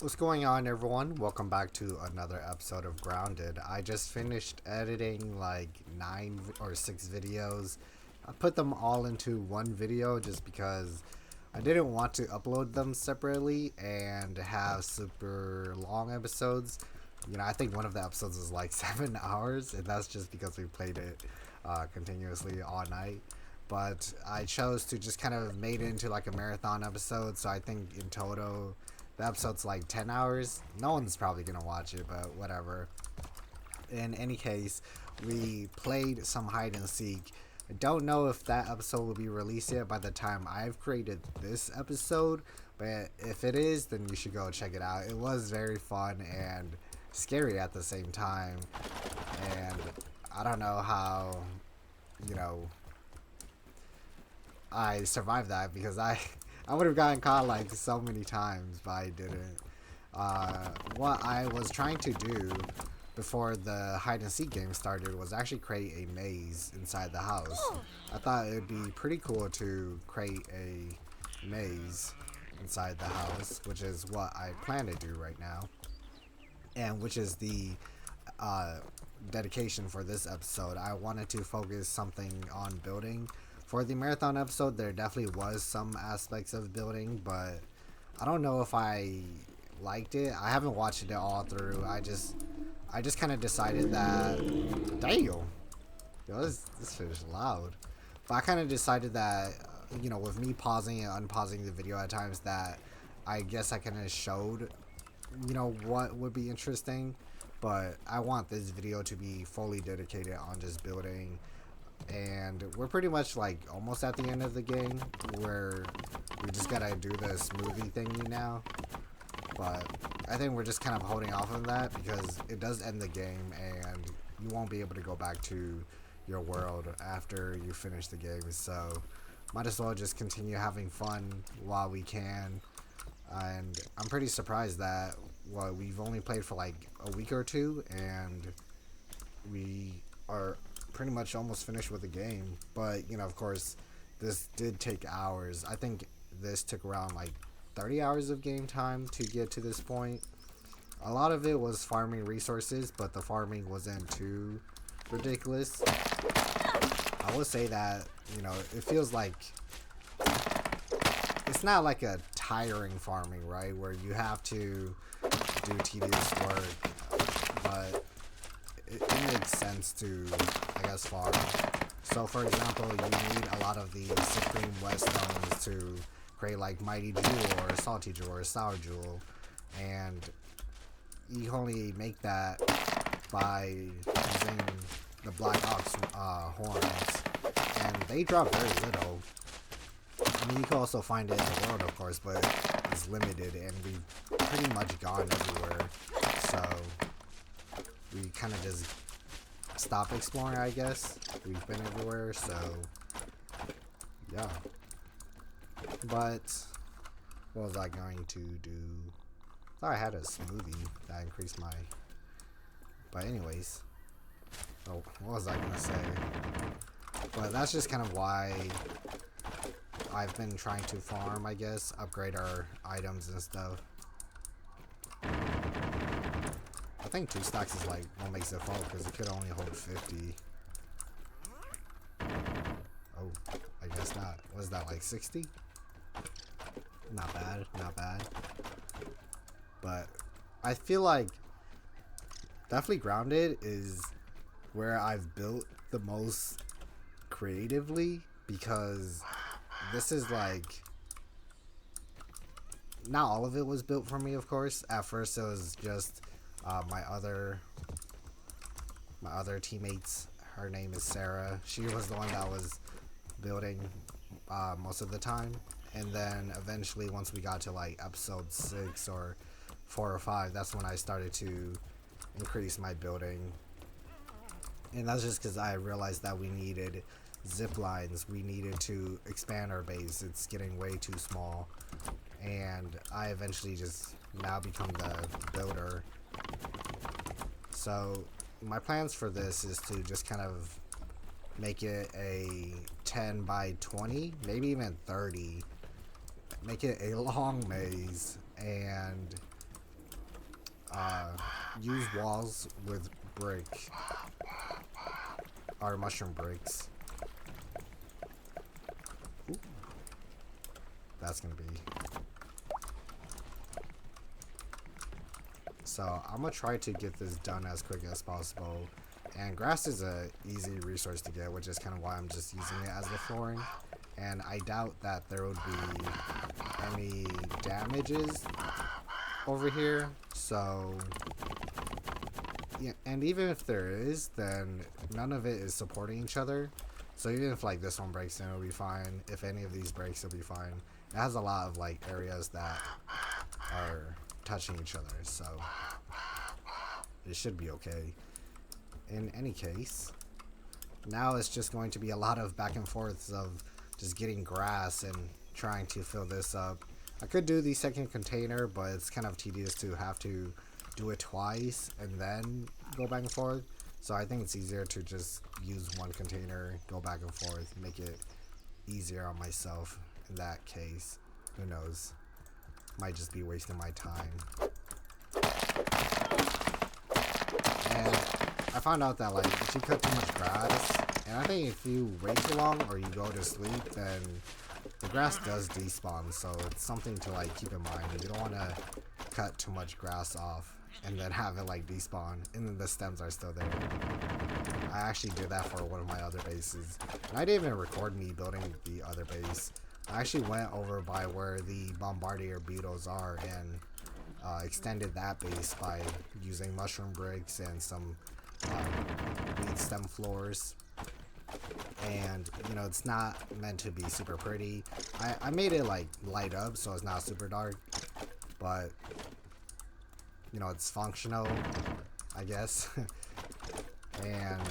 What's going on, everyone? Welcome back to another episode of Grounded. I just finished editing like or six videos. I put them all into one video just because I didn't want to upload them separately and have super long episodes. I think one of the episodes is like 7 hours, and that's just because we played it continuously all night. But I chose to just kind of made it into like a marathon episode, so I think in total the episode's like 10 hours. No one's probably gonna watch it, but whatever. In any case, we played some hide and seek. I don't know if that episode will be released yet by the time I've created this episode, but if it is, then you should go check it out. It was very fun and scary at the same time, and I don't know how, you know, I survived that because I would have gotten caught like so many times, but I didn't. What I was trying to do before the hide and seek game started was actually create a maze inside the house. I thought it would be pretty cool to create a maze inside the house, which is what I plan to do right now, and which is the uh, dedication for this episode. I wanted to focus something on building. For the marathon episode, there definitely was some aspects of building, but I don't know if I liked it. I haven't watched it all through. I just kind of decided that, damn, yo, this fish is loud. But I kind of decided that, with me pausing and unpausing the video at times, that I guess I kind of showed, what would be interesting. But I want this video to be fully dedicated on just building, and we're pretty much like almost at the end of the game where we just gotta do the smoothie thingy now. But I think we're just kind of holding off on that because it does end the game and you won't be able to go back to your world after you finish the game. So might as well just continue having fun while we can. And I'm pretty surprised that we've only played for like a week or two, and we are pretty much almost finished with the game. But of course, this did take hours. I think this took around like 30 hours of game time to get to this point. A lot of it was farming resources, but the farming wasn't too ridiculous. I would say that it feels like it's not like a tiring farming, right, where you have to do tedious work, but it makes sense to, I guess, farm. So, for example, you need a lot of the Supreme Whetstones to create like Mighty Jewel or Salty Jewel or Sour Jewel, and you can only make that by using the Black Ox horns, and they drop very little. I mean, you can also find it in the world, of course, but it's limited, and we've pretty much gone everywhere. So we kind of just stop exploring, I guess. We've been everywhere, so yeah. But what was I going to do? I thought I had a smoothie that increased my. But anyways, oh, what was I gonna say? But that's just kind of why I've been trying to farm, I guess, upgrade our items and stuff. I think 2 stacks is like what makes it fall because it could only hold 50. Oh, I guess not. What is that, like 60? Not bad, not bad. But I feel like definitely Grounded is where I've built the most creatively, because this is like, not all of it was built for me, of course. At first it was just my other teammates. Her name is Sarah. She was the one that was building most of the time, and then eventually once we got to like episode 6 or 4 or 5, that's when I started to increase my building. And that's just because I realized that we needed zip lines. We needed to expand our base. It's getting way too small. And I eventually just now become the builder. So my plans for this is to just kind of make it a 10 by 20, maybe even 30. Make it a long maze, and uh, use walls with brick or mushroom bricks. Ooh, that's gonna be. So I'm gonna try to get this done as quick as possible. And grass is a easy resource to get, which is kind of why I'm just using it as the flooring. And I doubt that there would be any damages over here. So yeah, and even if there is, then none of it is supporting each other. So even if like this one breaks, then it'll be fine. If any of these breaks, it'll be fine. It has a lot of like areas that are touching each other, so it should be okay. In any case, now it's just going to be a lot of back and forths of just getting grass and trying to fill this up. I could do the second container, but it's kind of tedious to have to do it twice and then go back and forth. So I think it's easier to just use one container, go back and forth, make it easier on myself in that case. Who knows? Might just be wasting my time. And I found out that like if you cut too much grass, and I think if you wait too long or you go to sleep, then the grass does despawn. So it's something to like keep in mind. You don't want to cut too much grass off and then have it like despawn and then the stems are still there. I actually did that for one of my other bases, and I didn't even record me building the other base. I actually went over by where the bombardier beetles are and extended that base by using mushroom bricks and some weed stem floors. And you know, it's not meant to be super pretty. I made it like light up so it's not super dark, but you know, it's functional, I guess. And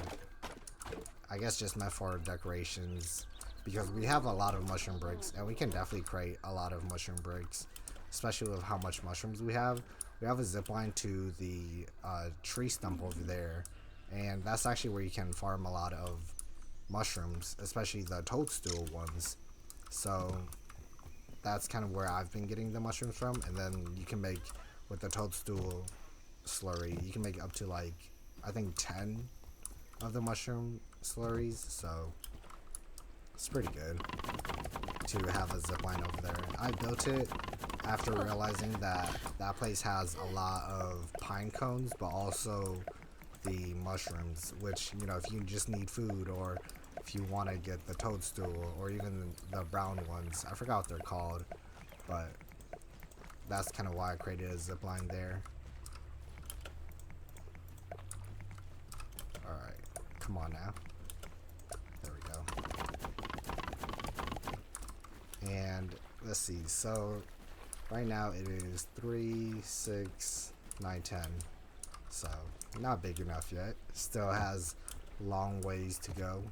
I guess just meant for decorations, because we have a lot of mushroom bricks and we can definitely create a lot of mushroom bricks, especially with how much mushrooms we have. We have a zip line to the tree stump over there, and that's actually where you can farm a lot of mushrooms, especially the toadstool ones. So that's kind of where I've been getting the mushrooms from. And then you can make, with the toadstool slurry, you can make up to like I think 10 of the mushroom slurries, so it's pretty good to have a zipline over there. And I built it after realizing that that place has a lot of pine cones, but also the mushrooms, which, you know, if you just need food, or if you want to get the toadstool, or even the brown ones, I forgot what they're called, but that's kind of why I created a zipline there. Alright, come on now. There we go. And let's see, so right now it is 3, 6, 9, 10. So not big enough yet. Still has long ways to go.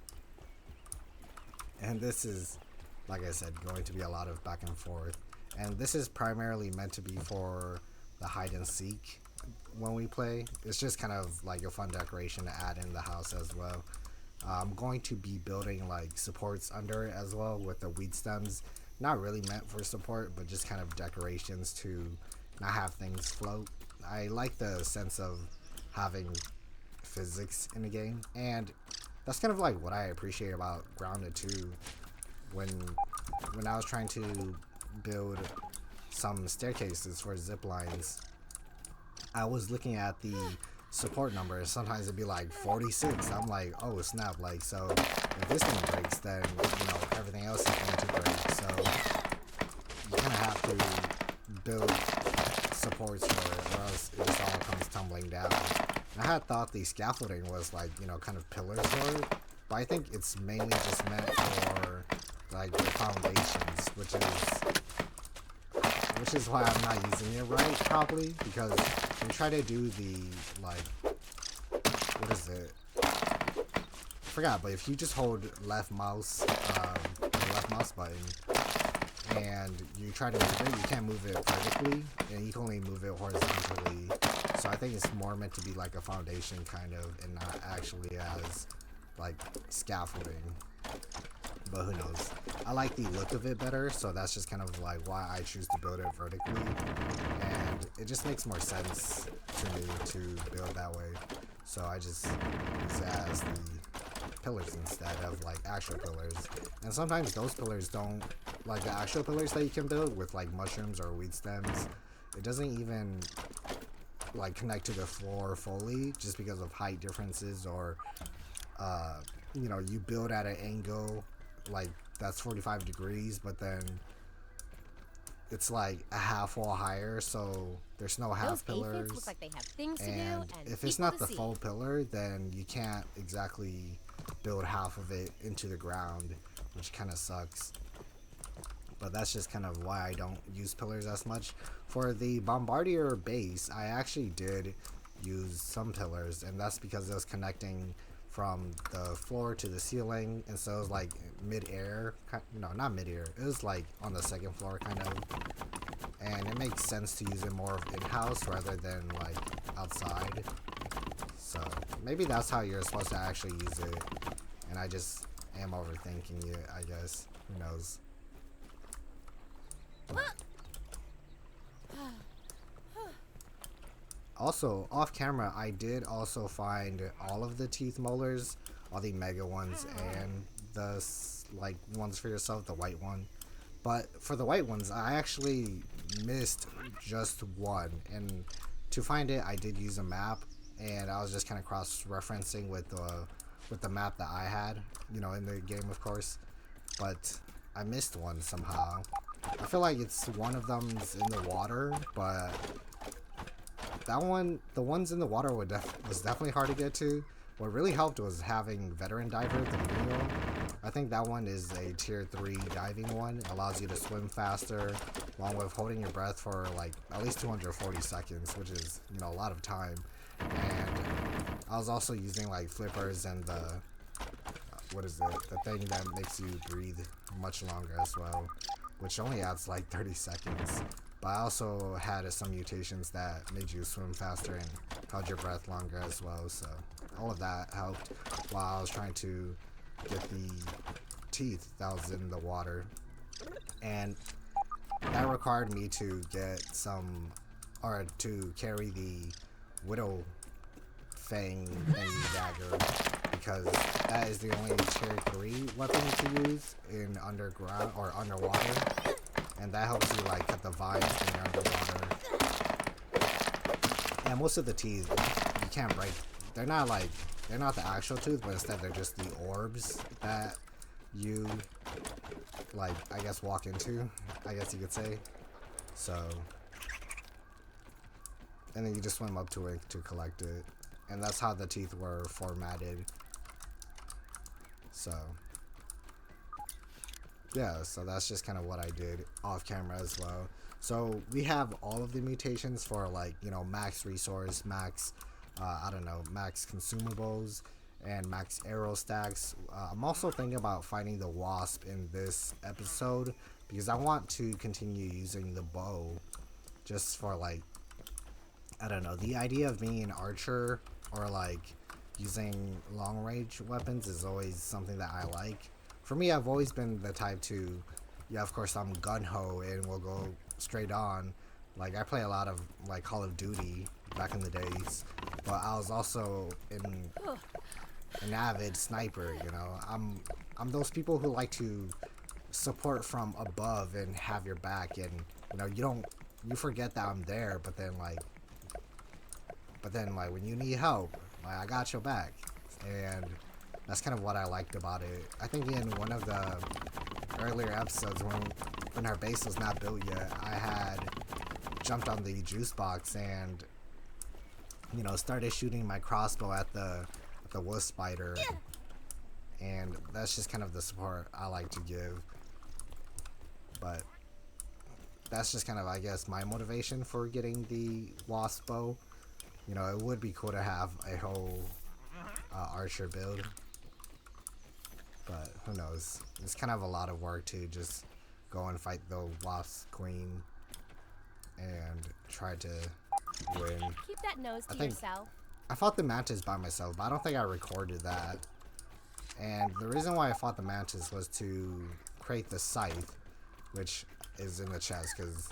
And this is, like I said, going to be a lot of back and forth. And this is primarily meant to be for the hide and seek when we play. It's just kind of like a fun decoration to add in the house as well. I'm going to be building like supports under it as well with the weed stems. Not really meant for support, but just kind of decorations to not have things float. I like the sense of having physics in the game, and that's kind of like what I appreciate about Grounded 2. When I was trying to build some staircases for zip lines, I was looking at the support numbers. Sometimes it'd be like 46. I'm like, oh snap! Like, so if this thing breaks, then you know everything else is going to break. So you kind of have to build supports for it, or else it just all comes tumbling down. And I had thought the scaffolding was like, you know, kind of pillars for it, but I think it's mainly just meant for like the foundations, which is why I'm not using it right properly, because when you try to do the like, what is it? I forgot, but if you just hold left mouse, the left mouse button, and you try to move it, you can't move it vertically, and you can only move it horizontally. So I think it's more meant to be like a foundation kind of, and not actually as like scaffolding. but who knows. I like the look of it better, so that's just kind of like why I choose to build it vertically, and it just makes more sense to me to build that way. So I just use it as the pillars instead of like actual pillars. And sometimes those pillars don't, like the actual pillars that you can build with like mushrooms or weed stems, it doesn't even like connect to the floor fully just because of height differences, or you know, you build at an angle like that's 45 degrees, but then it's like a half wall higher, so there's no half pillars. Look like they have things to do And and if it's people not to the see. full pillar, then you can't exactly build half of it into the ground, which kind of sucks. But that's just kind of why I don't use pillars as much. For the Bombardier base, I actually did use some pillars, and that's because it was connecting from the floor to the ceiling, and so it was like mid-air. No, not mid-air. It was like on the second floor, kind of. And it makes sense to use it more in-house rather than like outside. So maybe that's how you're supposed to actually use it, and I just am overthinking it, I guess. Who knows? Also, off camera, I did also find all of the teeth molars, all the mega ones, and the like ones for yourself, the white one. But for the white ones, I actually missed just one, and to find it, I did use a map, and I was just kind of cross-referencing with the map that I had, you know, in the game, of course. But I missed one somehow. I feel like it's one of them's in the water, but that one, the ones in the water was definitely hard to get to. What really helped was having Veteran Diver, the menial. I think that one is a tier 3 diving one. It allows you to swim faster, along with holding your breath for like at least 240 seconds, which is, you know, a lot of time. And I was also using like flippers and the, what is it, the thing that makes you breathe much longer as well, which only adds like 30 seconds. But I also had some mutations that made you swim faster and held your breath longer as well, so all of that helped while I was trying to get the teeth that was in the water. And that required me to get some, or to carry the Widow Fang thingy dagger, because that is the only tier 3 weapon to use in underground or underwater, and that helps you like cut the vines when you're underwater. And most of the teeth you can't break. They're not the actual tooth, but instead they're just the orbs that you like, I guess, walk into, I guess you could say. So, and then you just swim up to it to collect it, and that's how the teeth were formatted. So yeah, so that's just kind of what I did off camera as well. So we have all of the mutations for, like, you know, max resource, max I don't know, max consumables, and max arrow stacks. I'm also thinking about finding the wasp in this episode, because I want to continue using the bow just for, like, I don't know, the idea of being an archer or like using long range weapons is always something that I like. For me, I've always been the type to, yeah, of course I'm gun ho and we'll go straight on. Like, I play a lot of like Call of Duty back in the days, but I was also an avid sniper. You know, I'm those people who like to support from above and have your back, and you know, you forget that I'm there, but then like when you need help, like, I got your back. And that's kind of what I liked about it. I think in one of the earlier episodes, when our base was not built yet, I had jumped on the juice box and, you know, started shooting my crossbow at the wolf spider. And that's just kind of the support I like to give. But that's just kind of, I guess, my motivation for getting the wasp bow. You know, it would be cool to have a whole archer build, but who knows? It's kind of a lot of work to just go and fight the wasp queen and try to win. Keep that nose to I think yourself. I fought the mantis by myself, but I don't think I recorded that. And the reason why I fought the Mantis was to create the Scythe, which is in the chest, because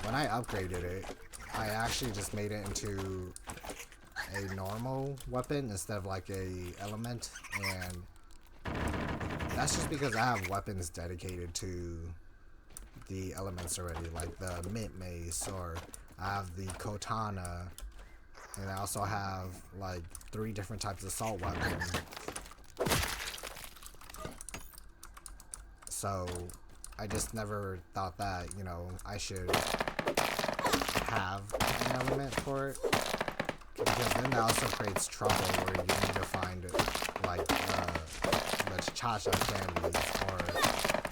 when I upgraded it, I actually just made it into a normal weapon instead of like a element, and that's just because I have weapons dedicated to the elements already, like the Mint Mace, or I have the Katana, and I also have like 3 different types of assault weapons. So I just never thought that, you know, I should have an element for it, because then that also creates trouble where you need to find like the cha-cha candies, or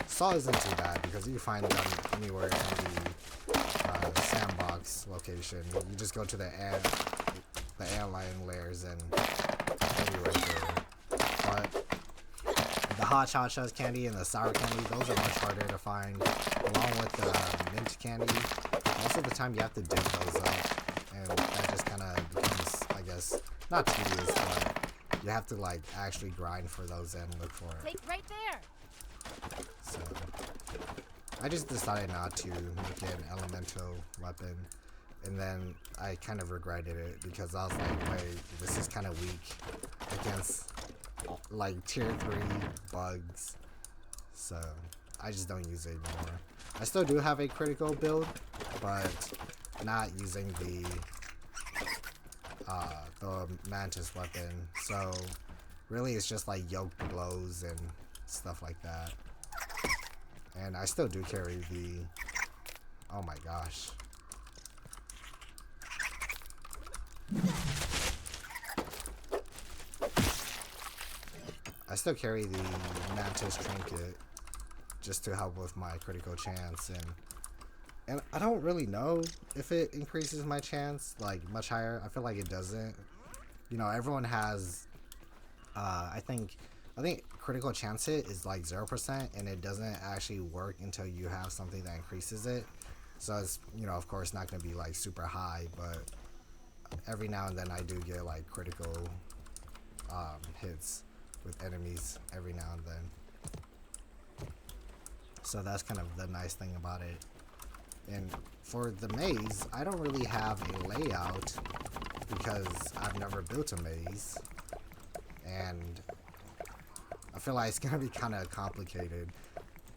salt isn't too bad because you find them anywhere in the sandbox location. You just go to the airline layers and everywhere there. But the hot cha-chas candy and the sour candy, those are much harder to find, along with the mint candy. Most of the time you have to dig those up, and that just kind of becomes, I guess, not tedious, but you have to like actually grind for those and look for it. Take right there. So I just decided not to make it an elemental weapon, and then I kind of regretted it because I was like, wait, this is kind of weak against like tier 3 bugs, so I just don't use it anymore. I still do have a critical build, but not using the Mantis weapon, so really it's just like yoke blows and stuff like that. And I still do carry the, oh my gosh, I still carry the Mantis trinket just to help with my critical chance, and I don't really know if it increases my chance like much higher. I feel like it doesn't. You know, everyone has I think critical chance hit is like 0%, and it doesn't actually work until you have something that increases it. So it's, you know, of course not going to be like super high, but every now and then I do get like critical hits with enemies every now and then. So that's kind of the nice thing about it. And for the maze, I don't really have a layout because I've never built a maze, and I feel like it's gonna be kind of complicated.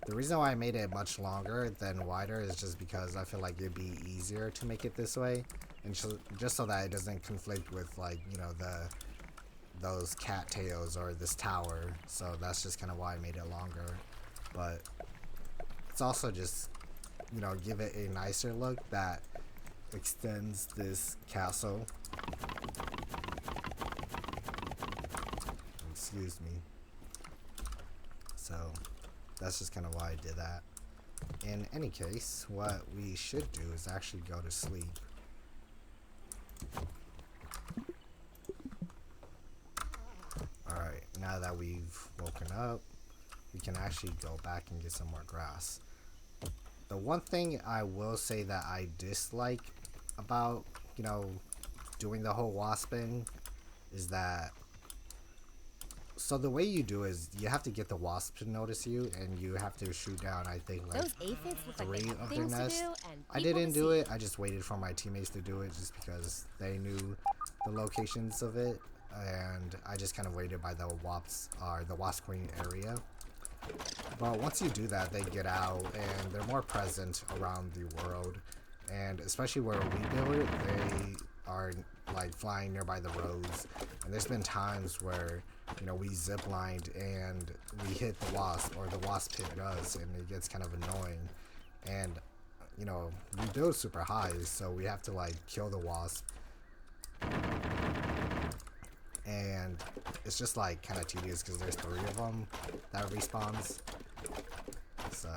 The reason why I made it much longer than wider is just because I feel like it'd be easier to make it this way, and just so that it doesn't conflict with, like, you know, those cattails or this tower. So that's just kind of why I made it longer. But it's also just, you know, give it a nicer look that extends this castle. Excuse me. So that's just kind of why I did that. In any case, what we should do is actually go to sleep. Alright, now that we've woken up, we can actually go back and get some more grass. The one thing I will say that I dislike about, you know, doing the whole wasping is that, so the way you do is you have to get the wasp to notice you, and you have to shoot down, I think, like Those aphids look 3 like they of have their things to nests. do and I people didn't to do see. it. I just waited for my teammates to do it just because they knew the locations of it, and I just kind of waited by the wasp queen area. But once you do that, they get out and they're more present around the world, and especially where we build it, they are like flying nearby the roads. And there's been times where, you know, we ziplined and we hit the wasp, or the wasp hit us, and it gets kind of annoying. And, you know, we build super high, so we have to like kill the wasp, and it's just like kind of tedious because there's 3 of them that respawns. So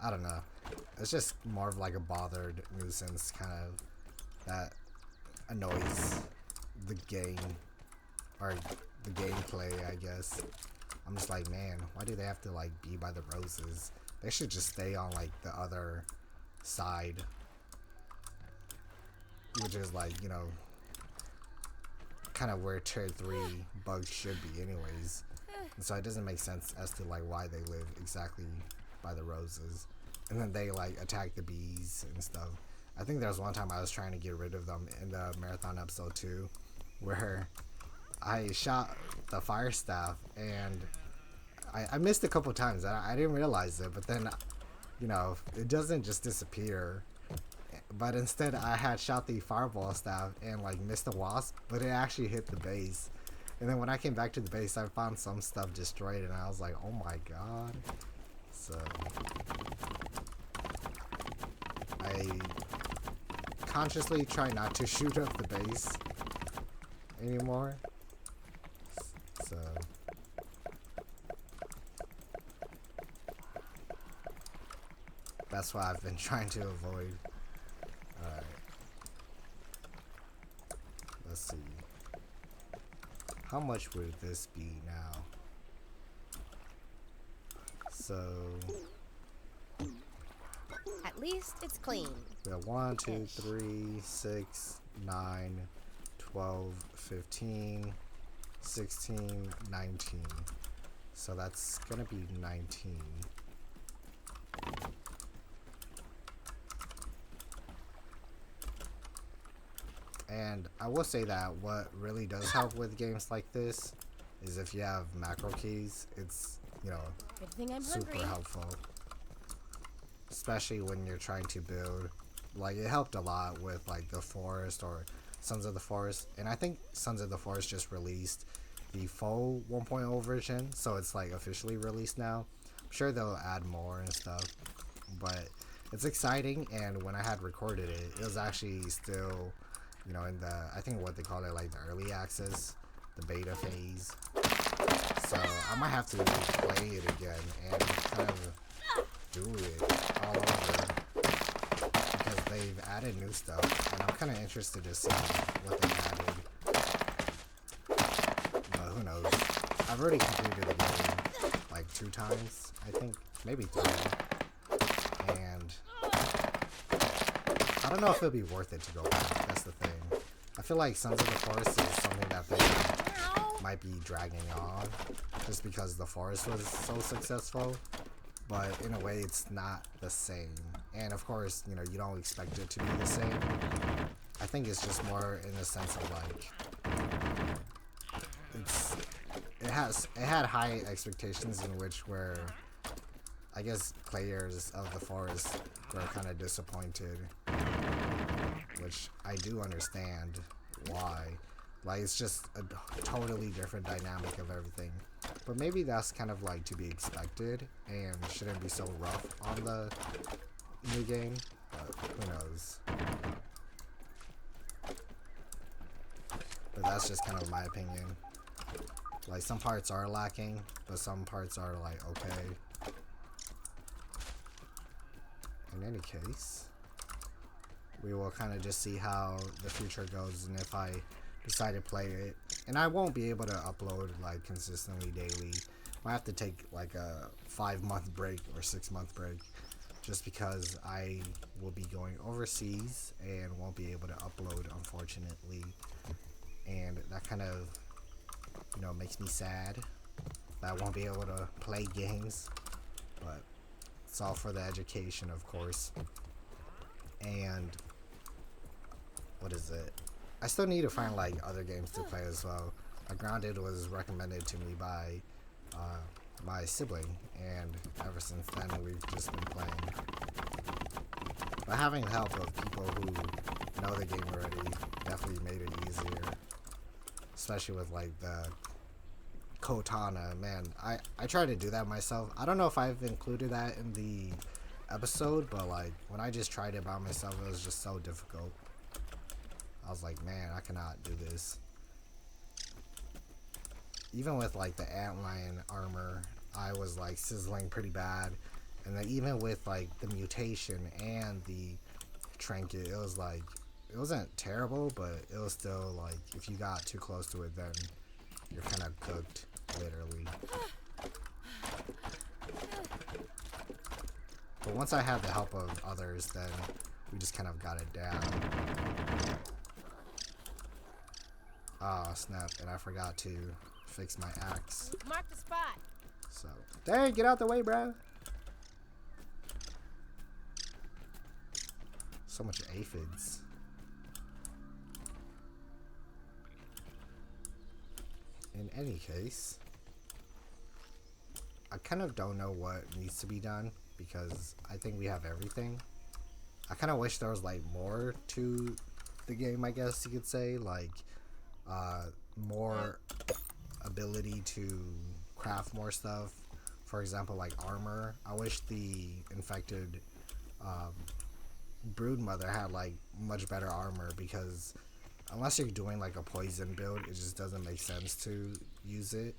I don't know, it's just more of like a bothered nuisance kind of that annoys the game, or the gameplay, I guess. I'm just like, man, why do they have to like be by the roses? They should just stay on like the other side, which is like, you know, kind of where tier 3 bugs should be anyways. And so it doesn't make sense as to like why they live exactly by the roses. And then they like attack the bees and stuff. I think there was one time I was trying to get rid of them in the marathon episode 2, where I shot the fire staff and I missed a couple times. I didn't realize it, but then, you know, it doesn't just disappear. But instead, I had shot the fireball staff and like missed the wasp, but it actually hit the base. And then when I came back to the base, I found some stuff destroyed, and I was like, oh my god. So I consciously try not to shoot up the base anymore. So that's what I've been trying to avoid. Alright. Let's see. How much would this be now? So At least it's clean. we have 1, 2, 3, 6, 9, 12, 15, 16, 19. So that's gonna be 19. And I will say that what really does help with games like this is if you have macro keys, it's, you know, Good thing I'm super hungry. helpful. Especially when you're trying to build. Like, it helped a lot with, like, the Forest or Sons of the Forest. And I think Sons of the Forest just released the full 1.0 version, so it's, like, officially released now. I'm sure they'll add more and stuff. But it's exciting, and when I had recorded it, it was actually still, you know, in the, I think what they call it, like, the early access, the beta phase. So I might have to play it again and kind of do it all over, because they've added new stuff, and I'm kind of interested to see what they added. But who knows? I've already completed the game like 2 times, I think, maybe 3, and I don't know if it'll be worth it to go back. That's the thing. I feel like Sons of the Forest is something that they might be dragging on just because the Forest was so successful, but in a way it's not the same. And of course, you know, you don't expect it to be the same. I think it's just more in the sense of like it had high expectations in which where I guess players of the Forest were kind of disappointed, which I do understand why. Like, it's just a totally different dynamic of everything. But maybe that's kind of like to be expected and shouldn't be so rough on the new game. But who knows? But that's just kind of my opinion. Like, some parts are lacking, but some parts are like okay. In any case, we will kind of just see how the future goes, and if I decide to play it. And I won't be able to upload like consistently daily. I have to take like a 5-month break or 6-month break, just because I will be going overseas and won't be able to upload, unfortunately. And that kind of, you know, makes me sad that I won't be able to play games. But it's all for the education, of course. And what is it? I still need to find like other games to play as well. Grounded was recommended to me by my sibling, and ever since then we've just been playing. But having the help of people who know the game already definitely made it easier. Especially with like the Kotana, man. I try to do that myself. I don't know if I've included that in the episode, but like when I just tried it by myself, it was just so difficult. I was like, man, I cannot do this. Even with like the antlion armor, I was like sizzling pretty bad. And then even with like the mutation and the trinket, it was like, it wasn't terrible, but it was still like, if you got too close to it, then you're kind of cooked, literally. But once I had the help of others, then we just kind of got it down. Oh snap, and I forgot to fix my axe. Mark the spot. So, dang, get out the way, bro. So much aphids. In any case, I kind of don't know what needs to be done because I think we have everything. I kind of wish there was like more to the game, I guess you could say, like more ability to craft more stuff. For example, like armor. I wish the infected brood mother had like much better armor because unless you're doing like a poison build, it just doesn't make sense to use it.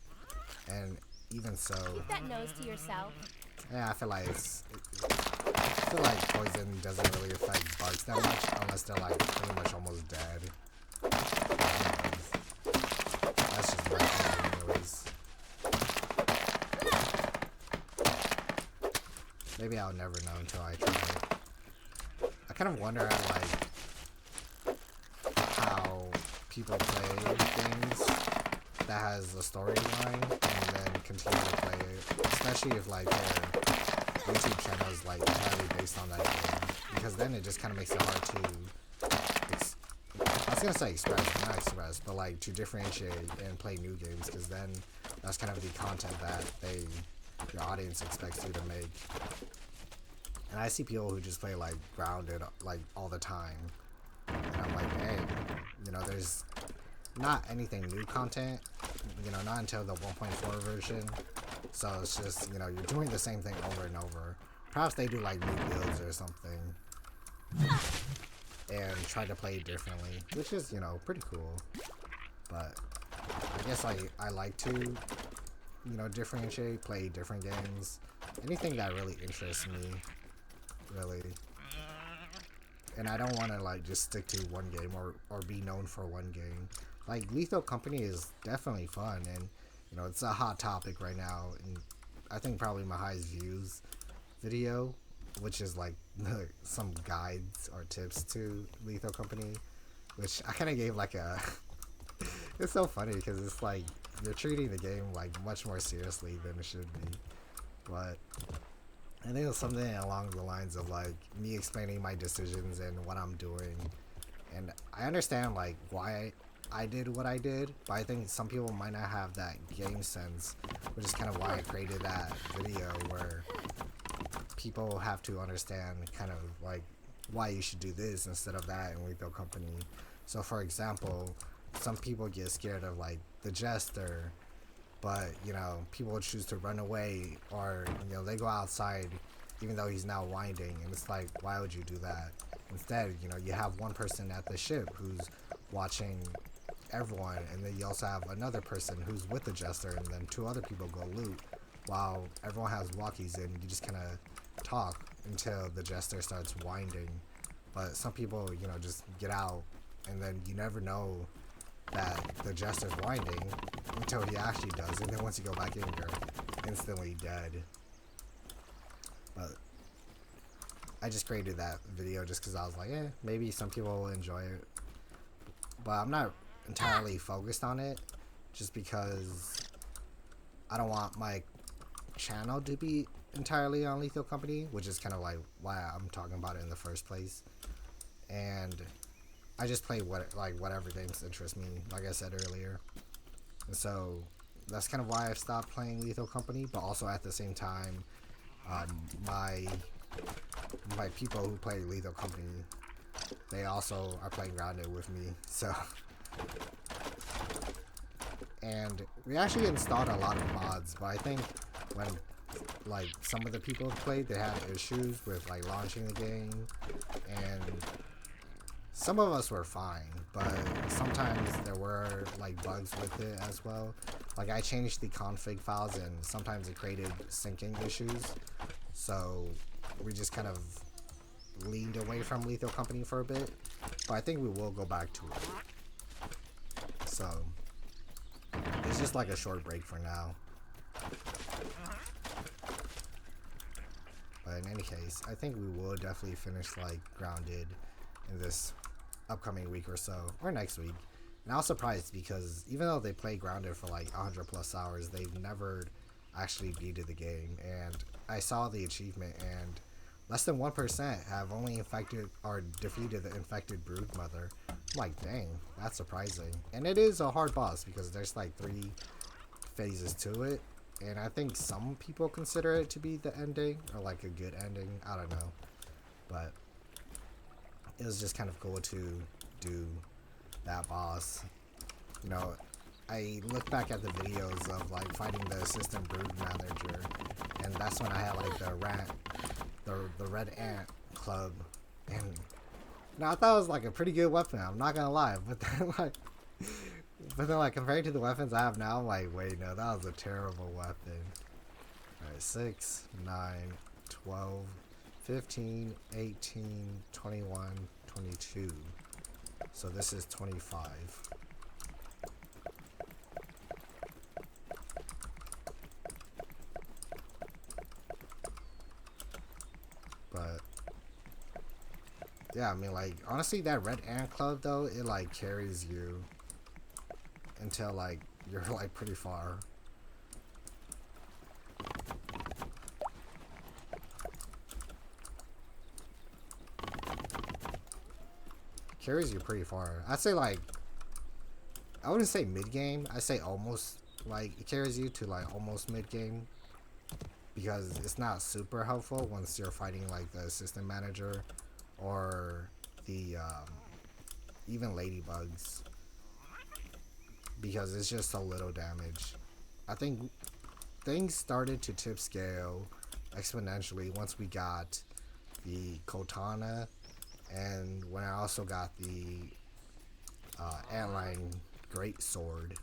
And even so, Keep that nose to yourself. yeah, I feel like I feel like poison doesn't really affect bugs that much unless they're like pretty much almost dead. That's just my opinion, anyways. Maybe I'll never know until I try it. I kind of wonder at like how people play games that has a storyline and then continue to play it, especially if like their YouTube channel is like entirely based on that game, because then it just kind of makes it hard to I was gonna say express, but not express, but like to differentiate and play new games, because then that's kind of the content that your audience expects you to make. And I see people who just play like Grounded like all the time, and I'm like, hey, you know, there's not anything new content, you know, not until the 1.4 version. So it's just, you know, you're doing the same thing over and over. Perhaps they do like new builds or something and try to play it differently, which is, you know, pretty cool. But I guess I like to, you know, differentiate, play different games, anything that really interests me, really. And I don't want to like just stick to one game or be known for one game. Like Lethal Company is definitely fun, and you know, it's a hot topic right now, and I think probably my highest views video, which is like some guides or tips to Lethal Company, which I kind of gave like a it's so funny because it's like you're treating the game like much more seriously than it should be. But I think it's something along the lines of like me explaining my decisions and what I'm doing, and I understand like why I did what I did, but I think some people might not have that game sense, which is kind of why I created that video where people have to understand kind of like why you should do this instead of that in Lethal Company. So for example, some people get scared of like the Jester, but you know, people choose to run away, or you know, they go outside even though he's now winding, and it's like, why would you do that? Instead, you know, you have one person at the ship who's watching everyone, and then you also have another person who's with the Jester, and then two other people go loot while everyone has walkies, and you just kind of talk until the Jester starts winding. But some people, you know, just get out, and then you never know that the Jester's winding until he actually does, and then once you go back in, you're instantly dead. But I just created that video just because I was like, maybe some people will enjoy it. But I'm not entirely focused on it, just because I don't want my channel to be entirely on Lethal Company, which is kind of like why I'm talking about it in the first place. And I just play whatever games interest me, like I said earlier. And so that's kind of why I've stopped playing Lethal Company. But also at the same time, my people who play Lethal Company, they also are playing Grounded with me. So, and we actually installed a lot of mods, but I think when like some of the people who played, they had issues with like launching the game, and some of us were fine, but sometimes there were like bugs with it as well. Like I changed the config files, and sometimes it created syncing issues, so we just kind of leaned away from Lethal Company for a bit, but I think we will go back to it. So it's just like a short break for now. But in any case, I think we will definitely finish like Grounded in this upcoming week or so, or next week. And I was surprised because even though they play Grounded for like 100 plus hours, they've never actually beaten the game. And I saw the achievement, and less than 1% have only infected or defeated the infected broodmother. I'm like, dang, that's surprising. And it is a hard boss because there's like 3 phases to it. And I think some people consider it to be the ending or like a good ending. I don't know. But it was just kind of cool to do that boss. You know, I look back at the videos of like fighting the assistant brood manager, and that's when I had like the red ant club, and now I thought it was like a pretty good weapon. I'm not gonna lie, but then like compared to the weapons I have now, I'm like, wait, no, that was a terrible weapon. All right, 6, 9, 12, 15, 18, 21, 22. So this is 25. But yeah, I mean, like, honestly, that red ant club though, it like carries you until like you're like pretty far. Carries you pretty far. I'd say like, I wouldn't say mid game. I'd say almost, like, it carries you to like almost mid game, because it's not super helpful once you're fighting like the assistant manager or the even ladybugs, because it's just a little damage. I think things started to tip scale exponentially once we got the Kotana, and when I also got the Antline Great Sword.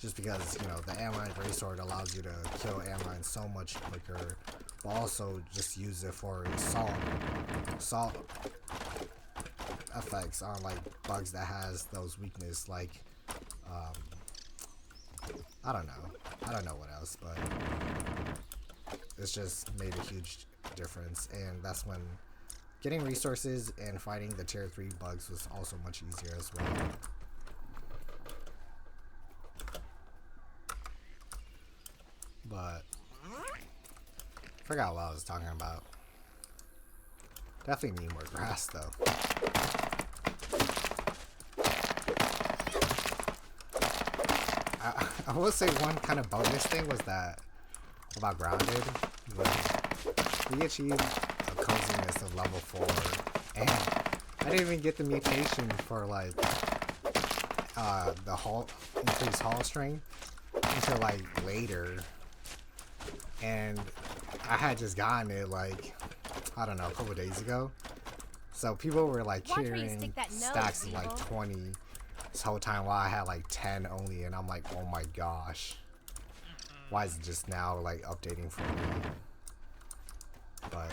Just because, you know, the Antline Great Sword allows you to kill Antline so much quicker, but also just use it for assault effects on like bugs that has those weakness, like I don't know what else, but it's just made a huge difference. And that's when getting resources and fighting the tier 3 bugs was also much easier as well. But forgot what I was talking about. Definitely need more grass though. I will say one kind of bonus thing was that about Grounded was we achieved a coziness of level 4, and I didn't even get the mutation for like the increased hull strength until like later, and I had just gotten it like, I don't know, a couple days ago. So people were like carrying stacks of like 20 this whole time while I had like 10 only, and I'm like, oh my gosh, why is it just now like updating for me? But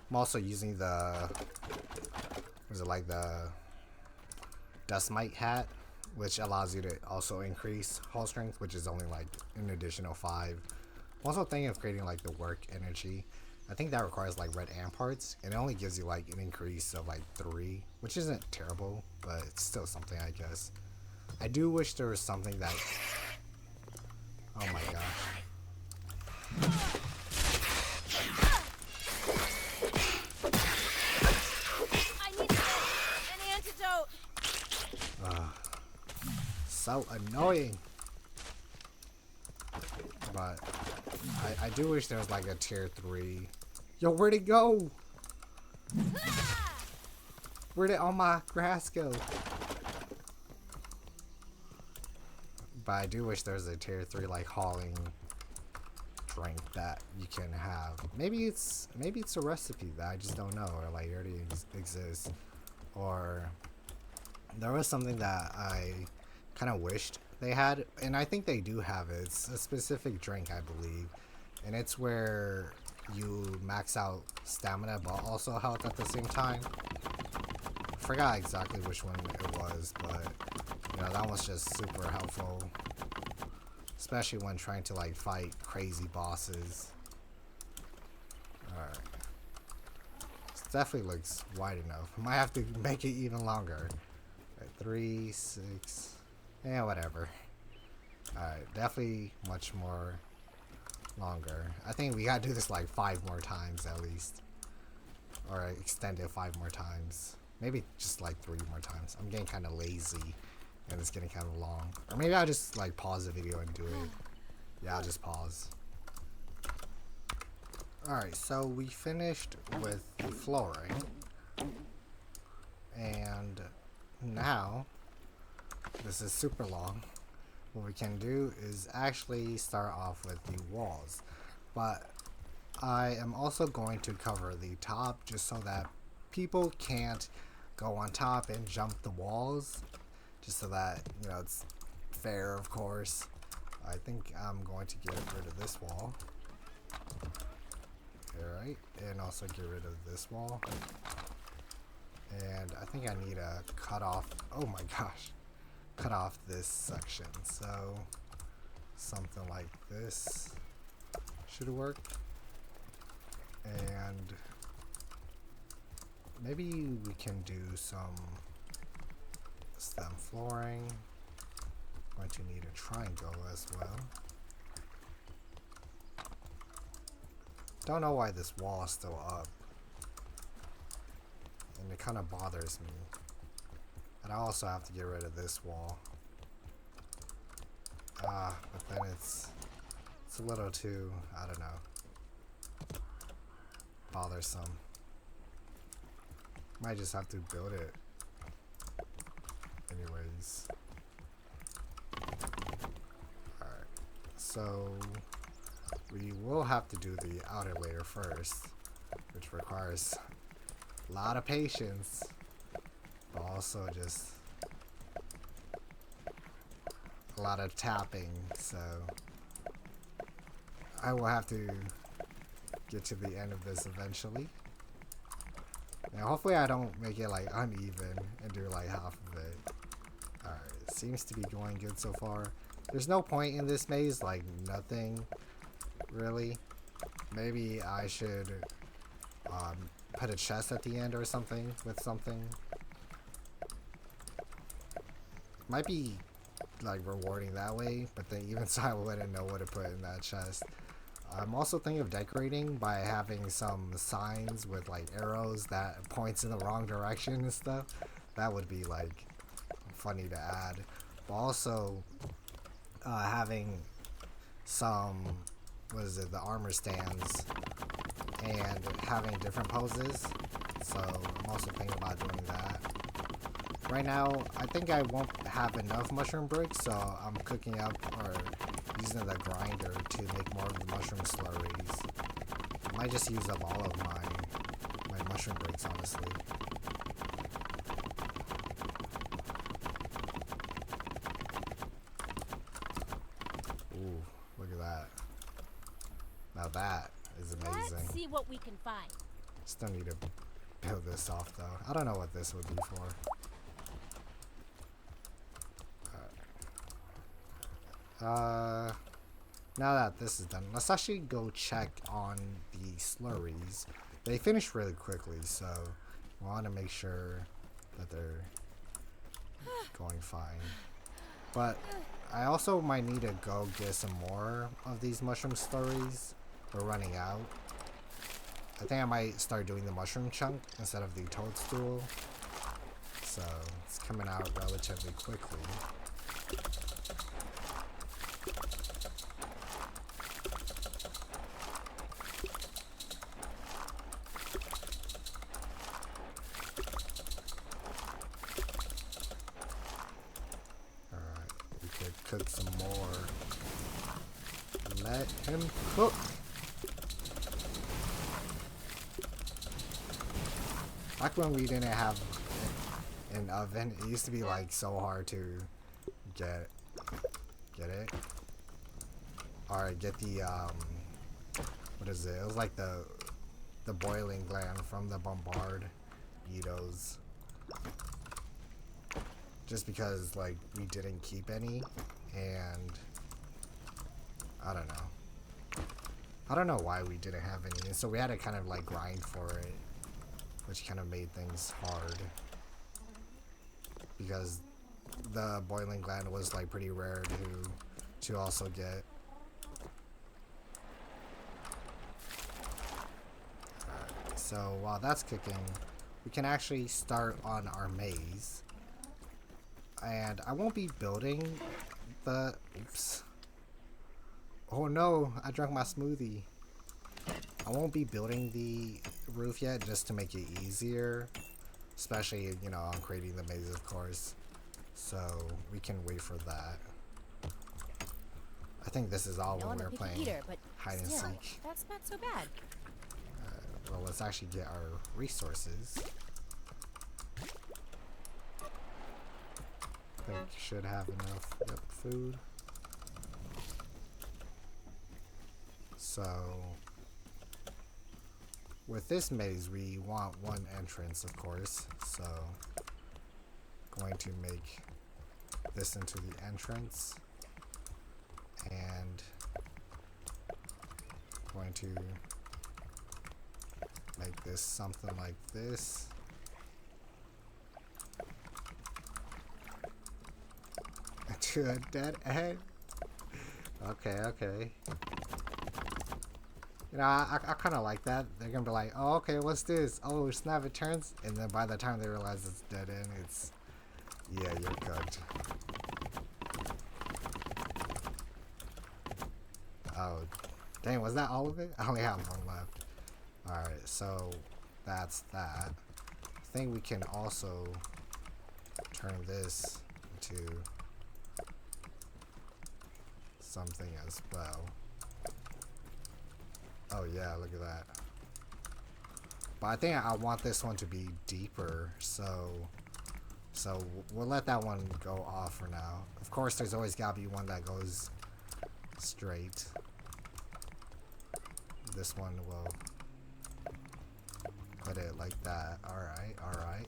I'm also using the, was it like the Dust Mite hat, which allows you to also increase hull strength, which is only like an additional 5. I'm also thinking of creating like the work energy. I think that requires like red ant parts, and it only gives you like an increase of like 3, which isn't terrible, but it's still something, I guess. I do wish there was something that, oh my gosh. I need an antidote. So annoying. But I do wish there was like a tier 3. Yo, where'd it go? Where did all my grass go? But I do wish there was a tier 3 like hauling drink that you can have. Maybe it's a recipe that I just don't know, or like it already exists, or there was something that I kind of wished they had, and I think they do have it. It's a specific drink, I believe, and it's where you max out stamina but also health at the same time. I forgot exactly which one it was, but you know, that was just super helpful, especially when trying to like fight crazy bosses. Alright, this definitely looks wide enough. Might have to make it even longer. Right, 3, 6. Yeah, whatever. Alright, definitely much more longer. I think we gotta do this like 5 more times at least. Or extend it 5 more times. Maybe just like 3 more times. I'm getting kind of lazy and it's getting kind of long. Or maybe I'll just like pause the video and do it. Yeah, I'll just pause. Alright, so we finished with the flooring. And now, this is super long. What we can do is actually start off with the walls. But I am also going to cover the top just so that people can't go on top and jump the walls. Just so that, you know, it's fair, of course. I think I'm going to get rid of this wall. Alright, and also get rid of this wall. And I think I need to cut off, oh my gosh, cut off this section. So something like this should work. And maybe we can do some stem flooring. Going to need a triangle as well. Don't know why this wall is still up. And it kind of bothers me. And I also have to get rid of this wall. But then it's a little too, I don't know, bothersome. Might just have to build it anyways. Alright, so we will have to do the outer layer first, which requires a lot of patience, but also just a lot of tapping, so I will have to get to the end of this eventually. And hopefully I don't make it like uneven and do like half of it. Alright, it seems to be going good so far. There's no point in this maze, like nothing really. Maybe I should put a chest at the end or something with something. Might be like rewarding that way, but then even so I wouldn't know what to put in that chest. I'm also thinking of decorating by having some signs with like arrows that points in the wrong direction and stuff. That would be like funny to add. But also having some, what is it, the armor stands and having different poses. So I'm also thinking about doing that. Right now, I think I won't have enough mushroom bricks, so I'm cooking up or using the grinder to make more of the mushroom slurries. I might just use up all of my mushroom bricks, honestly. Ooh, look at that. Now that is amazing. Let's see what we can find. Still need to build this off though. I don't know what this would be for. Now that this is done, let's actually go check on the slurries. They finish really quickly, so we want to make sure that they're going fine. But I also might need to go get some more of these mushroom slurries. We're running out. I think I might start doing the mushroom chunk instead of the toadstool. So it's coming out relatively quickly. Cook some more. Let him cook. Back when we didn't have an oven, it used to be like so hard to get it. Alright, get the what is it? It was like the boiling gland from the bombard beetles. Just because like we didn't keep any, and I don't know why we didn't have any, and so we had to kind of like grind for it, which kind of made things hard. because the boiling gland was like pretty rare to also get. Alright, so while that's cooking, we can actually start on our maze. And I won't be building the... Oops. Oh no, I drank my smoothie. I won't be building the roof yet, just to make it easier. Especially, you know, on creating the maze, of course. So, we can wait for that. I think this is all when we were playing hide and seek. That's not so bad. Well, let's actually get our resources. I think should have enough food. So, with this maze, we want one entrance, of course. So, going to make this into the entrance, and going to make this something like this. To a dead end. Okay. You know, I kind of like that. They're gonna be like, oh, okay, what's this? Oh, snap, it turns. And then by the time they realize it's dead end, it's... Yeah, you're cooked. Oh, dang, was that all of it? I only have one left. Alright, so that's that. I think we can also turn this into something as well. Oh yeah, look at that. But I think I want this one to be deeper, so we'll let that one go off for now. Of course, there's always gotta be one that goes straight. This one will put it like that. Alright.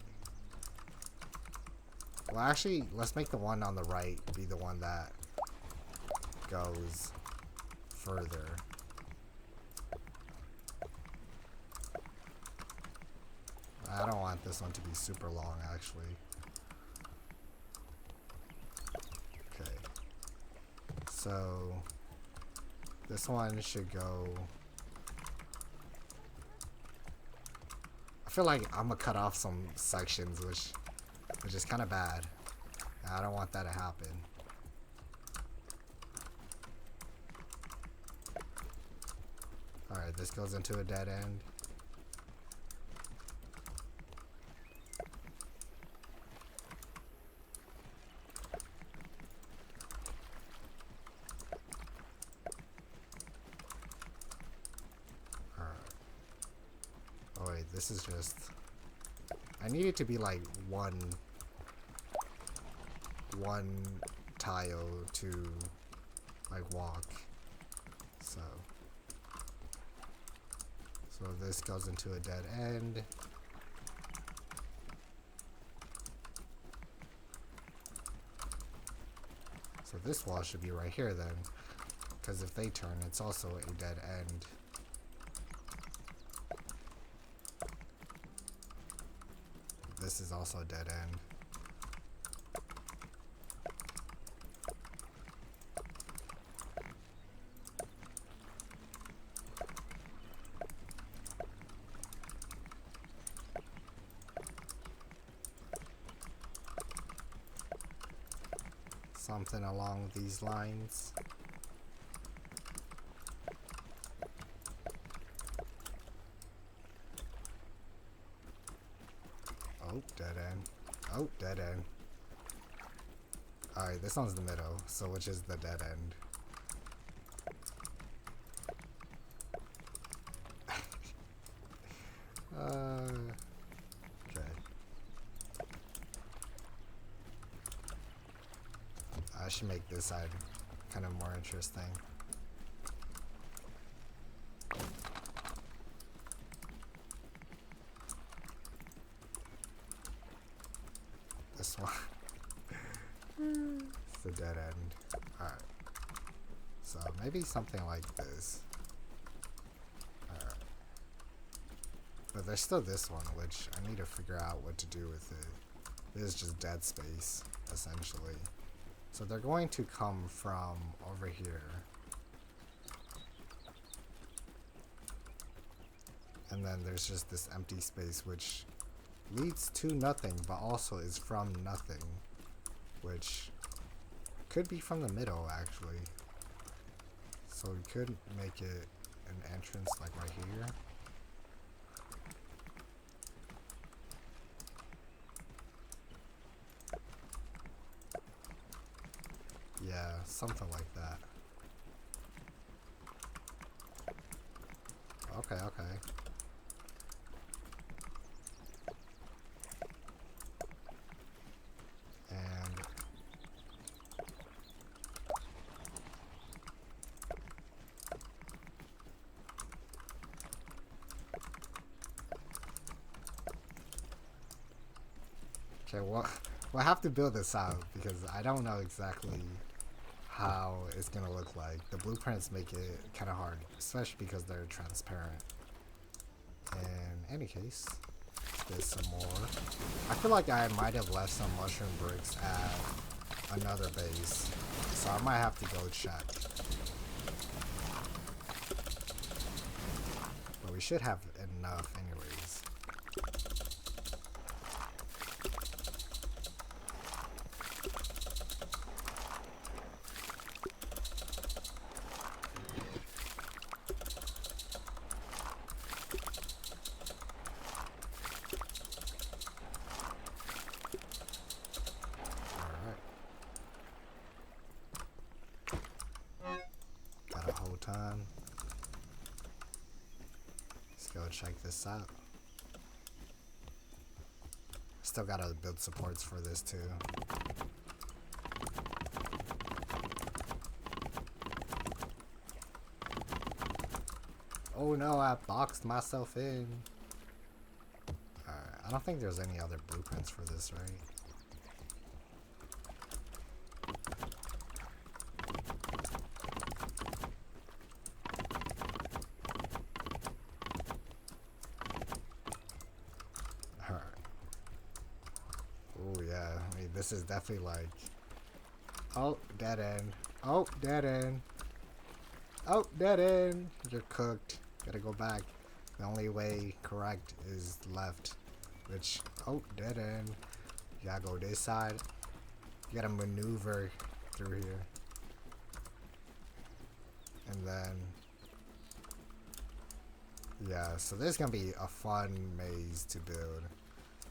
Well, actually, let's make the one on the right be the one that goes further. I don't want this one to be super long, actually. Okay. So this one should go... I feel like I'm gonna cut off some sections, which is kind of bad. I don't want that to happen. Alright, this goes into a dead end. Oh wait, this is just... I need it to be like one tile to like walk. So this goes into a dead end. So this wall should be right here then, because if they turn, it's also a dead end. This is also a dead end. Something along these lines. Oh, dead end. Oh, dead end. Alright, this one's the middle, so which is the dead end? Okay. I should make this side kind of more interesting. This one. It's the dead end. Alright. So maybe something like this. Alright. But there's still this one, which I need to figure out what to do with it. is just dead space, essentially. So they're going to come from over here. And then there's just this empty space which leads to nothing, but also is from nothing. Which could be from the middle, actually. So we could make it an entrance like right here. Yeah, something like that. Okay, okay. And okay, well, we'll have to build this out because I don't know exactly how it's gonna look like. The blueprints make it kind of hard, especially because they're transparent. In any case, there's some more. I feel like I might have left some mushroom bricks at another base, so I might have to go check. But we should have enough anyways. Got a whole ton. Let's go check this out. Still gotta build supports for this too. Oh no, I boxed myself in. Alright, I don't think there's any other blueprints for this, right? Oh yeah, I mean, this is definitely like, oh, dead end. Oh, dead end. Oh, dead end. You're cooked. Gotta go back. The only way correct is left, which, oh, dead end. You gotta go this side. You gotta maneuver through here. And then, yeah, so there's gonna be a fun maze to build.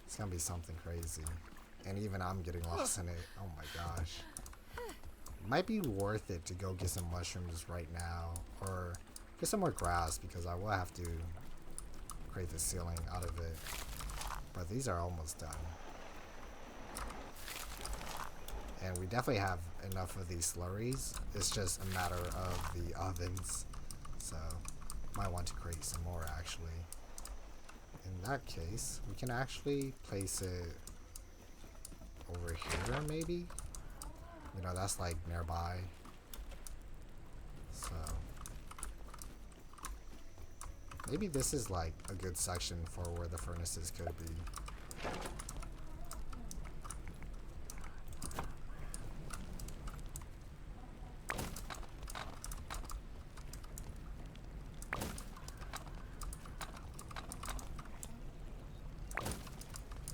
It's gonna be something crazy. And even I'm getting lost in it. Oh my gosh. Might be worth it to go get some mushrooms right now. Or get some more grass because I will have to create the ceiling out of it. But these are almost done. And we definitely have enough of these slurries. It's just a matter of the ovens. So might want to create some more actually. In that case, we can actually place it over here maybe. You know, that's like nearby. So maybe this is like a good section for where the furnaces could be.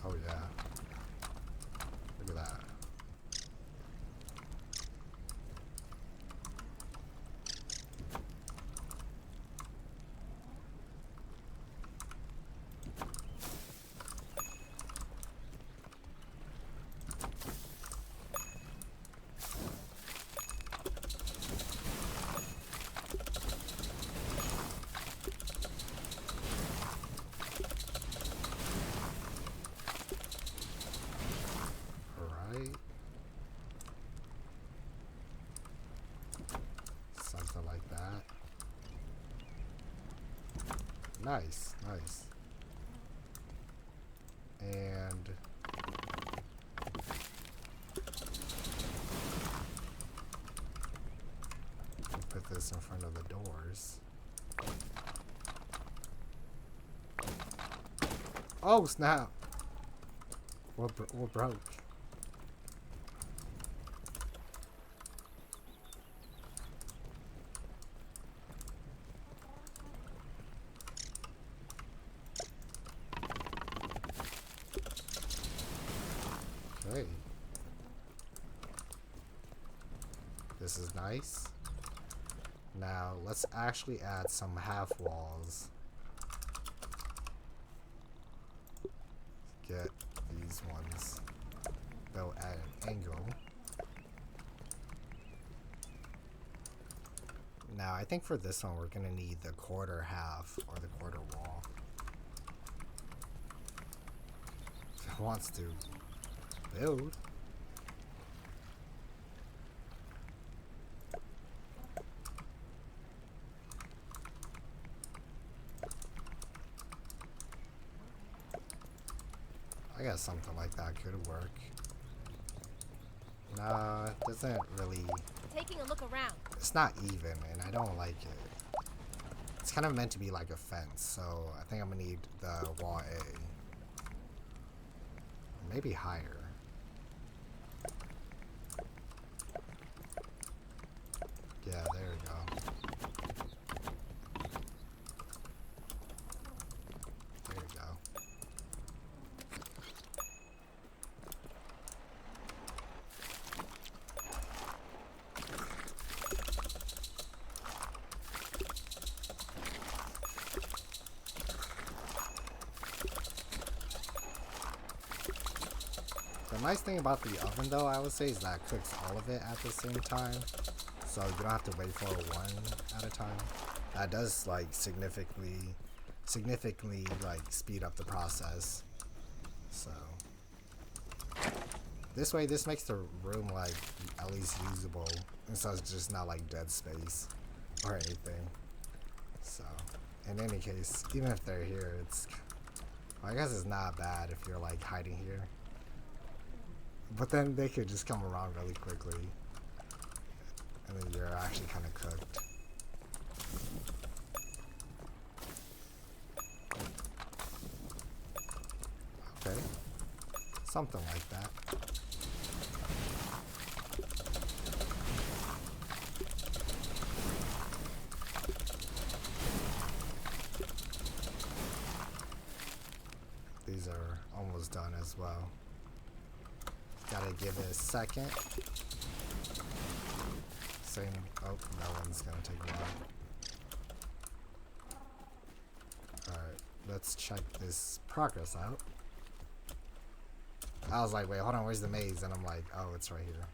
Oh yeah. Look at that. Something like that. Nice, nice. And put this in front of the doors. Oh snap! What broke? Okay. This is nice. Now let's actually add some half walls. Get these ones built at an angle. Now I think for this one we're gonna need the quarter half or the quarter wall. If it wants to build. I guess something like that could work. Nah, it doesn't really. Taking a look around. It's not even, and I don't like it. It's kind of meant to be like a fence, so I think I'm gonna need the wall A. Maybe higher. Yeah, there we go. There we go. The nice thing about the oven though, I would say, is that it cooks all of it at the same time. So you don't have to wait for one at a time. That does like significantly like speed up the process. So this way, this makes the room like at least usable, and so it's just not like dead space or anything. So in any case, even if they're here, it's, well, I guess it's not bad if you're like hiding here. But then they could just come around really quickly, and then you're actually kind of cooked. Okay, something like that. These are almost done as well. Gotta give it a second. Same. Oh, that one's gonna take a while. Alright, let's check this progress out. I was like, wait, hold on, where's the maze? And I'm like, oh, it's right here.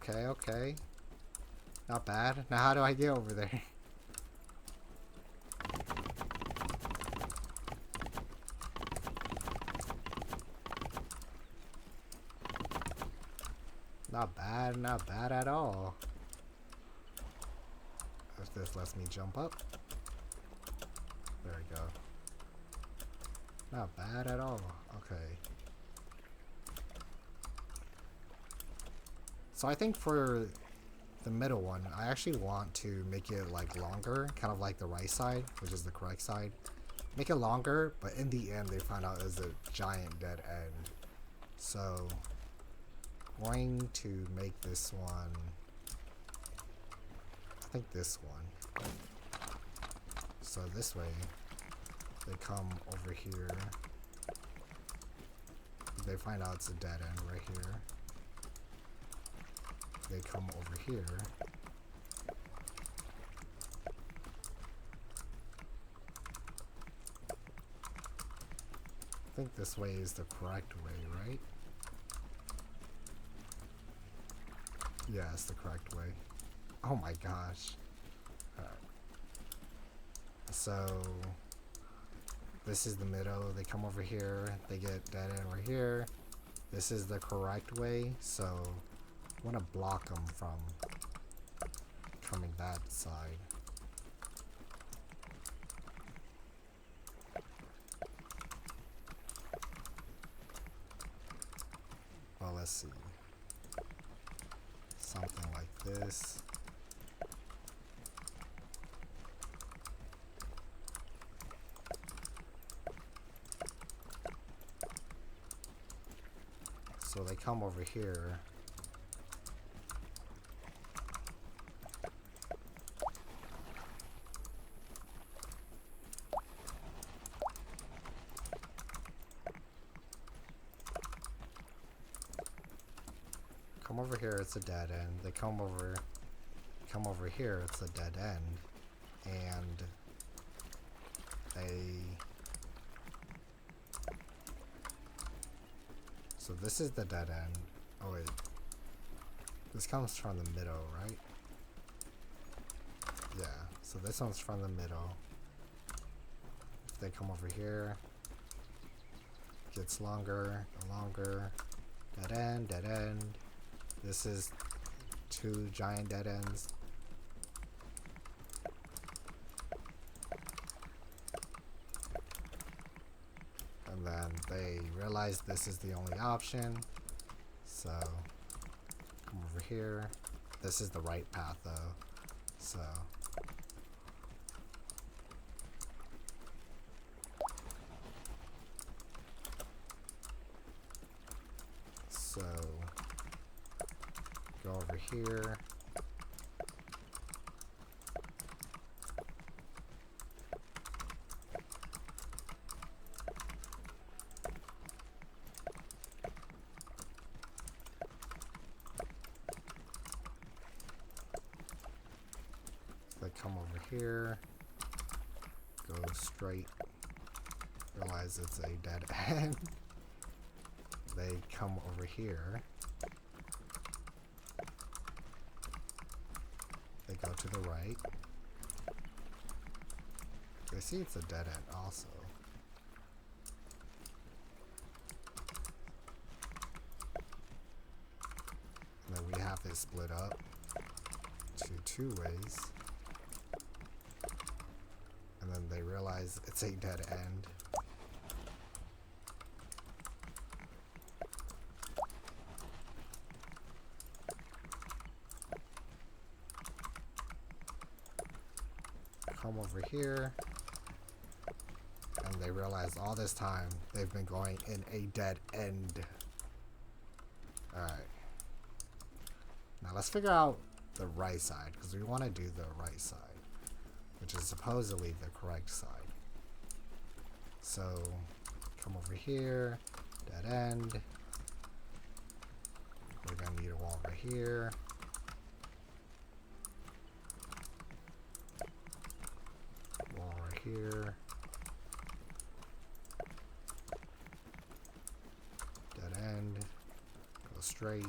Okay, okay. Not bad. Now how do I get over there? Not bad at all. If this lets me jump up. There we go. Not bad at all. Okay. So I think for the middle one, I actually want to make it like longer, kind of like the right side, which is the correct side. Make it longer, but in the end they find out it's a giant dead end. So going to make this one, I think this one. So this way they come over here, they find out it's a dead end right here. They come over here. I think this way is the correct way, right? Yeah, it's the correct way. Oh my gosh. Alright. So this is the middle. They come over here. They get dead end right here. This is the correct way. So I want to block them from coming that side. Well, let's see. Something like this. So they come over here. Come over here, it's a dead end. They come over here, it's a dead end. And so this is the dead end. Oh wait. This comes from the middle, right? Yeah, so this one's from the middle. If they come over here, gets longer and longer. Dead end, dead end. This is 2 giant dead ends. And then they realize this is the only option. So, come over here. This is the right path though. So, go over here. They come over here, go straight, realize it's a dead end. They come over here. They go to the right. They see it's a dead end also. And then we have it split up to 2 ways. And then they realize it's a dead end. Come over here, and they realize all this time they've been going in a dead end. Alright. Now let's figure out the right side, because we want to do the right side, which is supposedly the correct side. So, come over here, dead end. We're going to need a wall right here. Wall right here. Dead end. Go straight.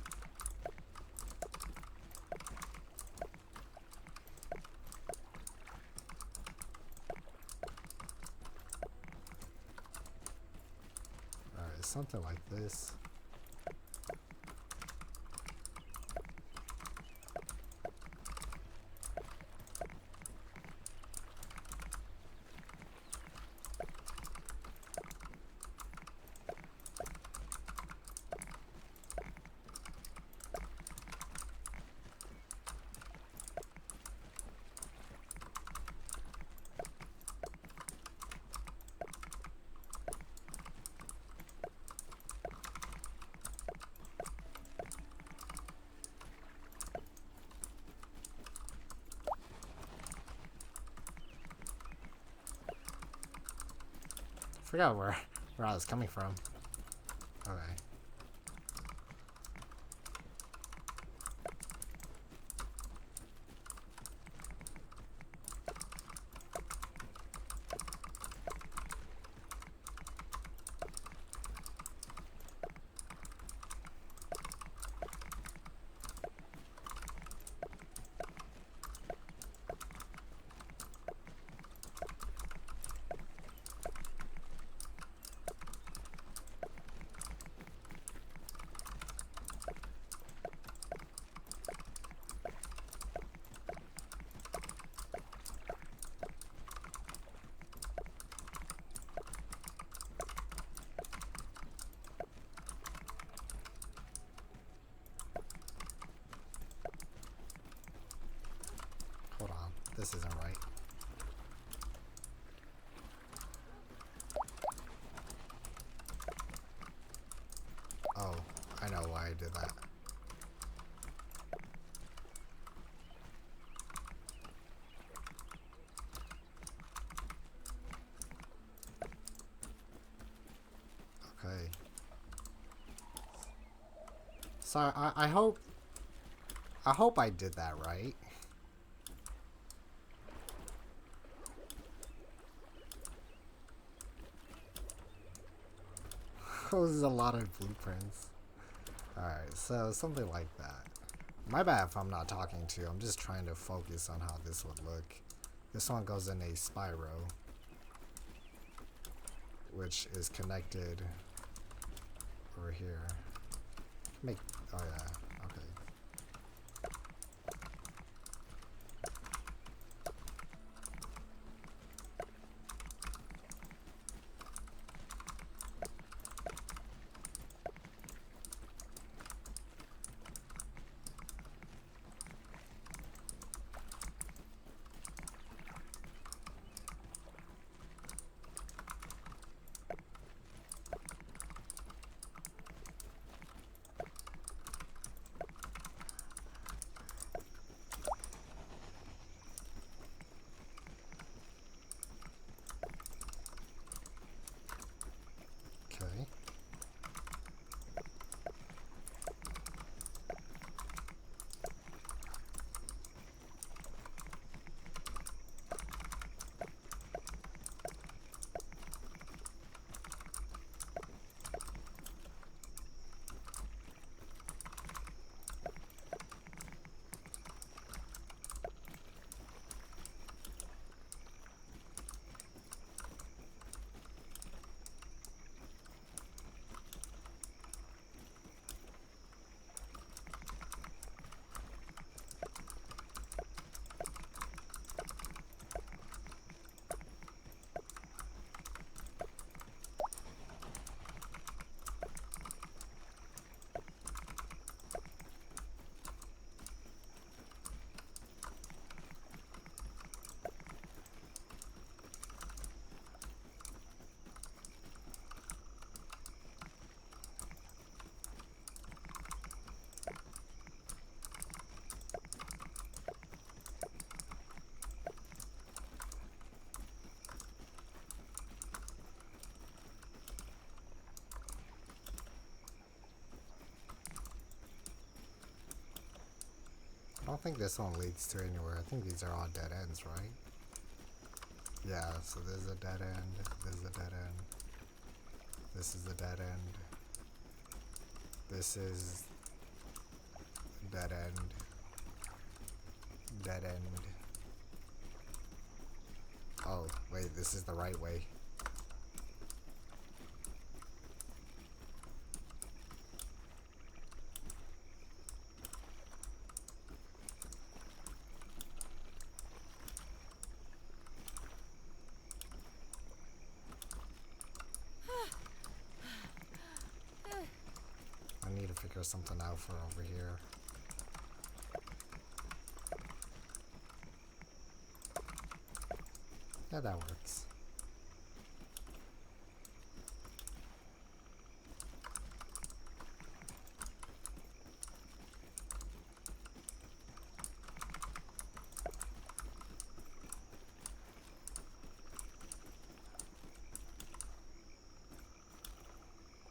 Alright, something like this. Forgot where I was coming from. Okay. This isn't right. Oh, I know why I did that. Okay. So I hope I did that right. This is a lot of blueprints. Alright, so something like that. My bad if I'm not talking to you. I'm just trying to focus on how this would look. This one goes in a spiral, which is connected over here. Make, oh yeah, okay. Okay. I don't think this one leads to anywhere. I think these are all dead ends, right? Yeah, so there's a dead end, there's a dead end. This is a dead end. This is dead end. Dead end. Oh, wait, this is the right way. I need to figure something out for over here. Yeah, that works.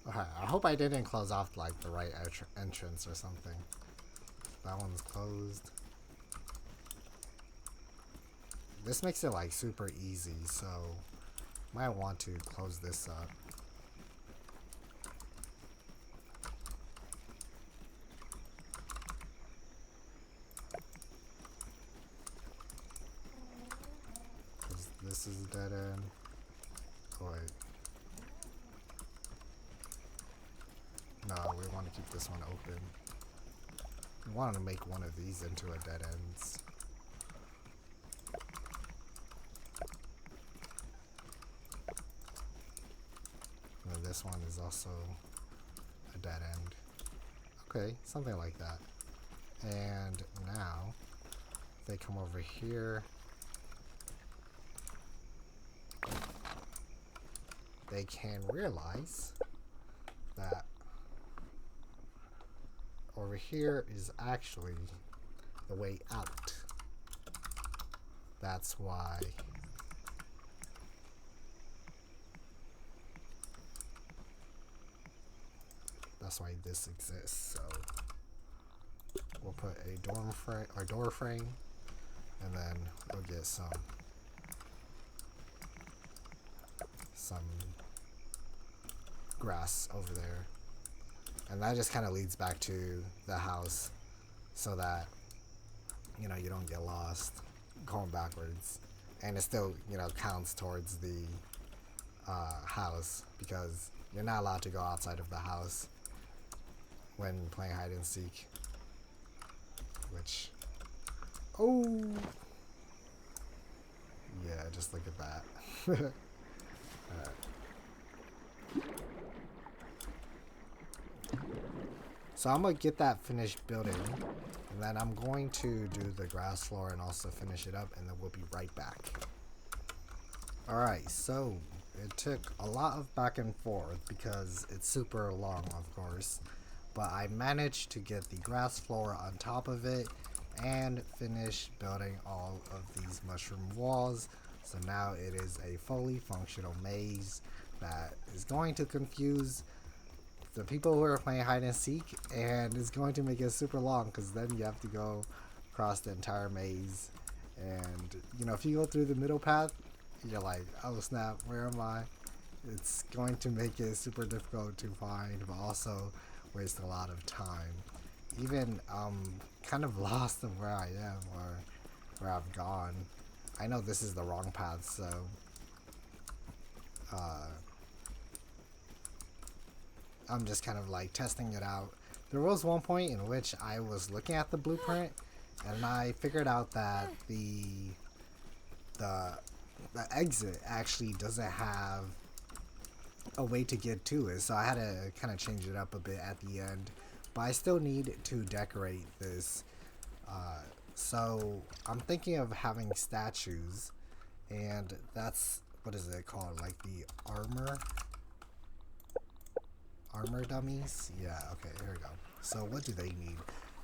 Okay, I hope I didn't close off like the right entrance or something. That one's closed. This makes it like super easy, so might want to close this up. This is a dead end. Oh, wait. No, we want to keep this one open. We wanted to make one of these into a dead ends. And this one is also a dead end. Okay, something like that. And now, if they come over here, they can realize that over here is actually the way out. That's why this exists. So we'll put a door frame, and then we'll get some grass over there, and that just kind of leads back to the house, so that you don't get lost going backwards, and it still counts towards the house, because you're not allowed to go outside of the house when playing hide and seek. Which, oh yeah, just look at that. Alright. So I'm gonna get that finished building, and then I'm going to do the grass floor and also finish it up, and then we'll be right back. Alright, so it took a lot of back and forth because it's super long, of course, but I managed to get the grass floor on top of it and finish building all of these mushroom walls. So now it is a fully functional maze that is going to confuse the people who are playing hide and seek, and is going to make it super long, because then you have to go across the entire maze, and if you go through the middle path, you're like, oh snap, where am I? It's going to make it super difficult to find, but also waste a lot of time. Even kind of lost of where I am or where I've gone. I know this is the wrong path, so I'm just kind of like testing it out. There was one point in which I was looking at the blueprint, and I figured out that the exit actually doesn't have a way to get to it, so I had to kind of change it up a bit at the end. But I still need to decorate this, so I'm thinking of having statues, and that's, what is it called, like the armor dummies? Yeah, okay, here we go. So what do they need?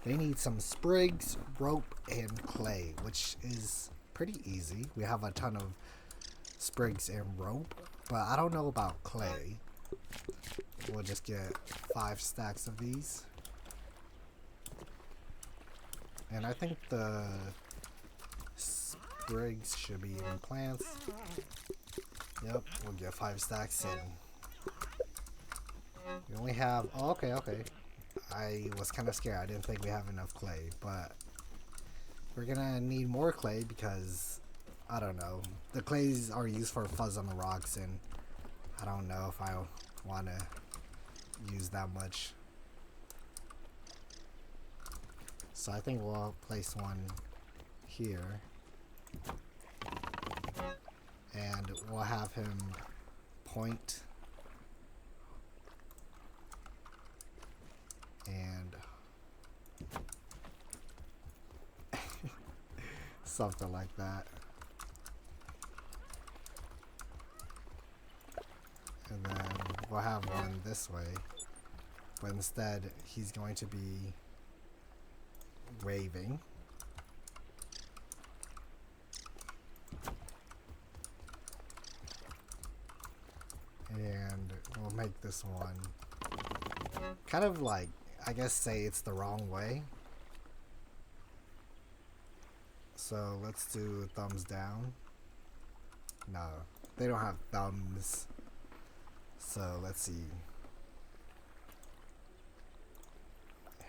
They need some sprigs, rope, and clay, which is pretty easy. We have a ton of sprigs and rope, but I don't know about clay. We'll just get 5 stacks of these. And I think the sprigs should be in plants. Yep, we'll get 5 stacks in. We only have, oh, okay. I was kind of scared. I didn't think we have enough clay, but we're gonna need more clay because, I don't know, the clays are used for fuzz on the rocks, and I don't know if I want to use that much. So I think we'll place one here, and we'll have him point and something like that. And then we'll have one this way, but instead he's going to be waving. And we'll make this one kind of like, I guess, say it's the wrong way. So let's do thumbs down. No, they don't have thumbs. So let's see.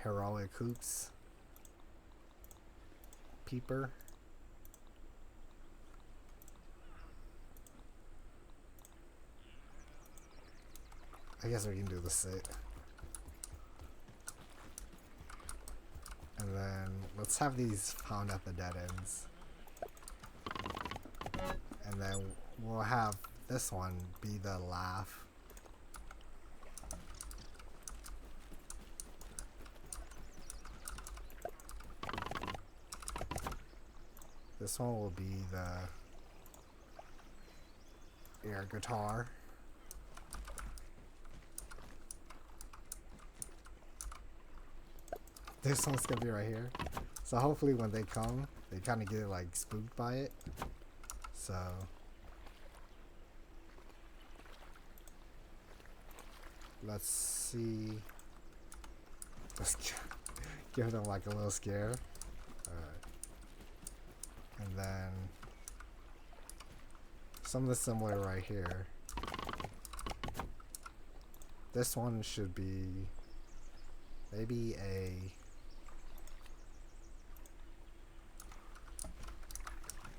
Heroic Hoops. Peeper. I guess we can do the sit. And then let's have these found at the dead ends. And then we'll have this one be the laugh. This one will be the air guitar. this one's gonna be right here. So hopefully when they come, they kind of get like spooked by it. So let's see. Let's give them like a little scare. Alright. And then something similar right here. This one should be maybe a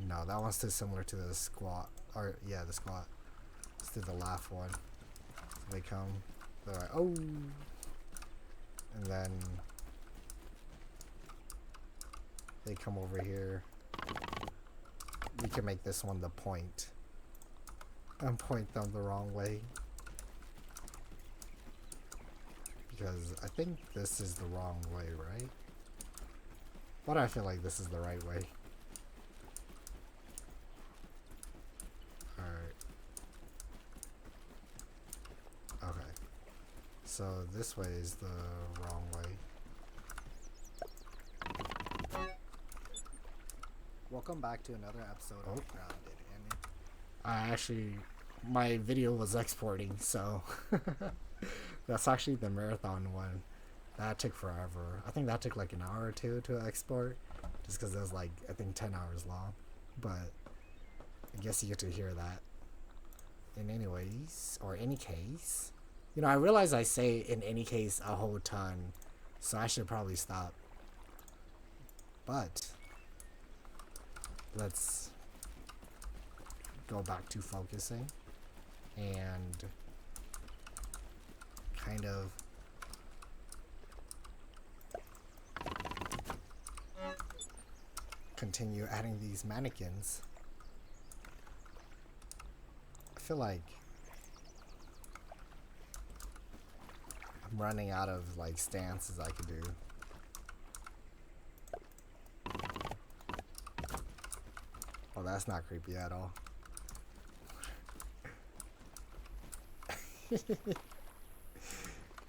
no, that one's too similar to the squat. Or yeah, the squat. Let's do the laugh one. So they come, they're like, oh, and then they come over here. We can make this one the point and point them the wrong way. Because I think this is the wrong way, right? But I feel like this is the right way. Alright. Okay. So this way is the wrong way. Welcome back to another episode of Grounded. And I actually, my video was exporting, so that's actually the marathon one. That took forever. I think that took like an hour or two to export, just because it was like, I think 10 hours long. But I guess you get to hear that. In anyways, or any case, you know, I realize I say in any case a whole ton, so I should probably stop. But let's go back to focusing and kind of continue adding these mannequins. I feel like I'm running out of like stances I could do. Oh, that's not creepy at all.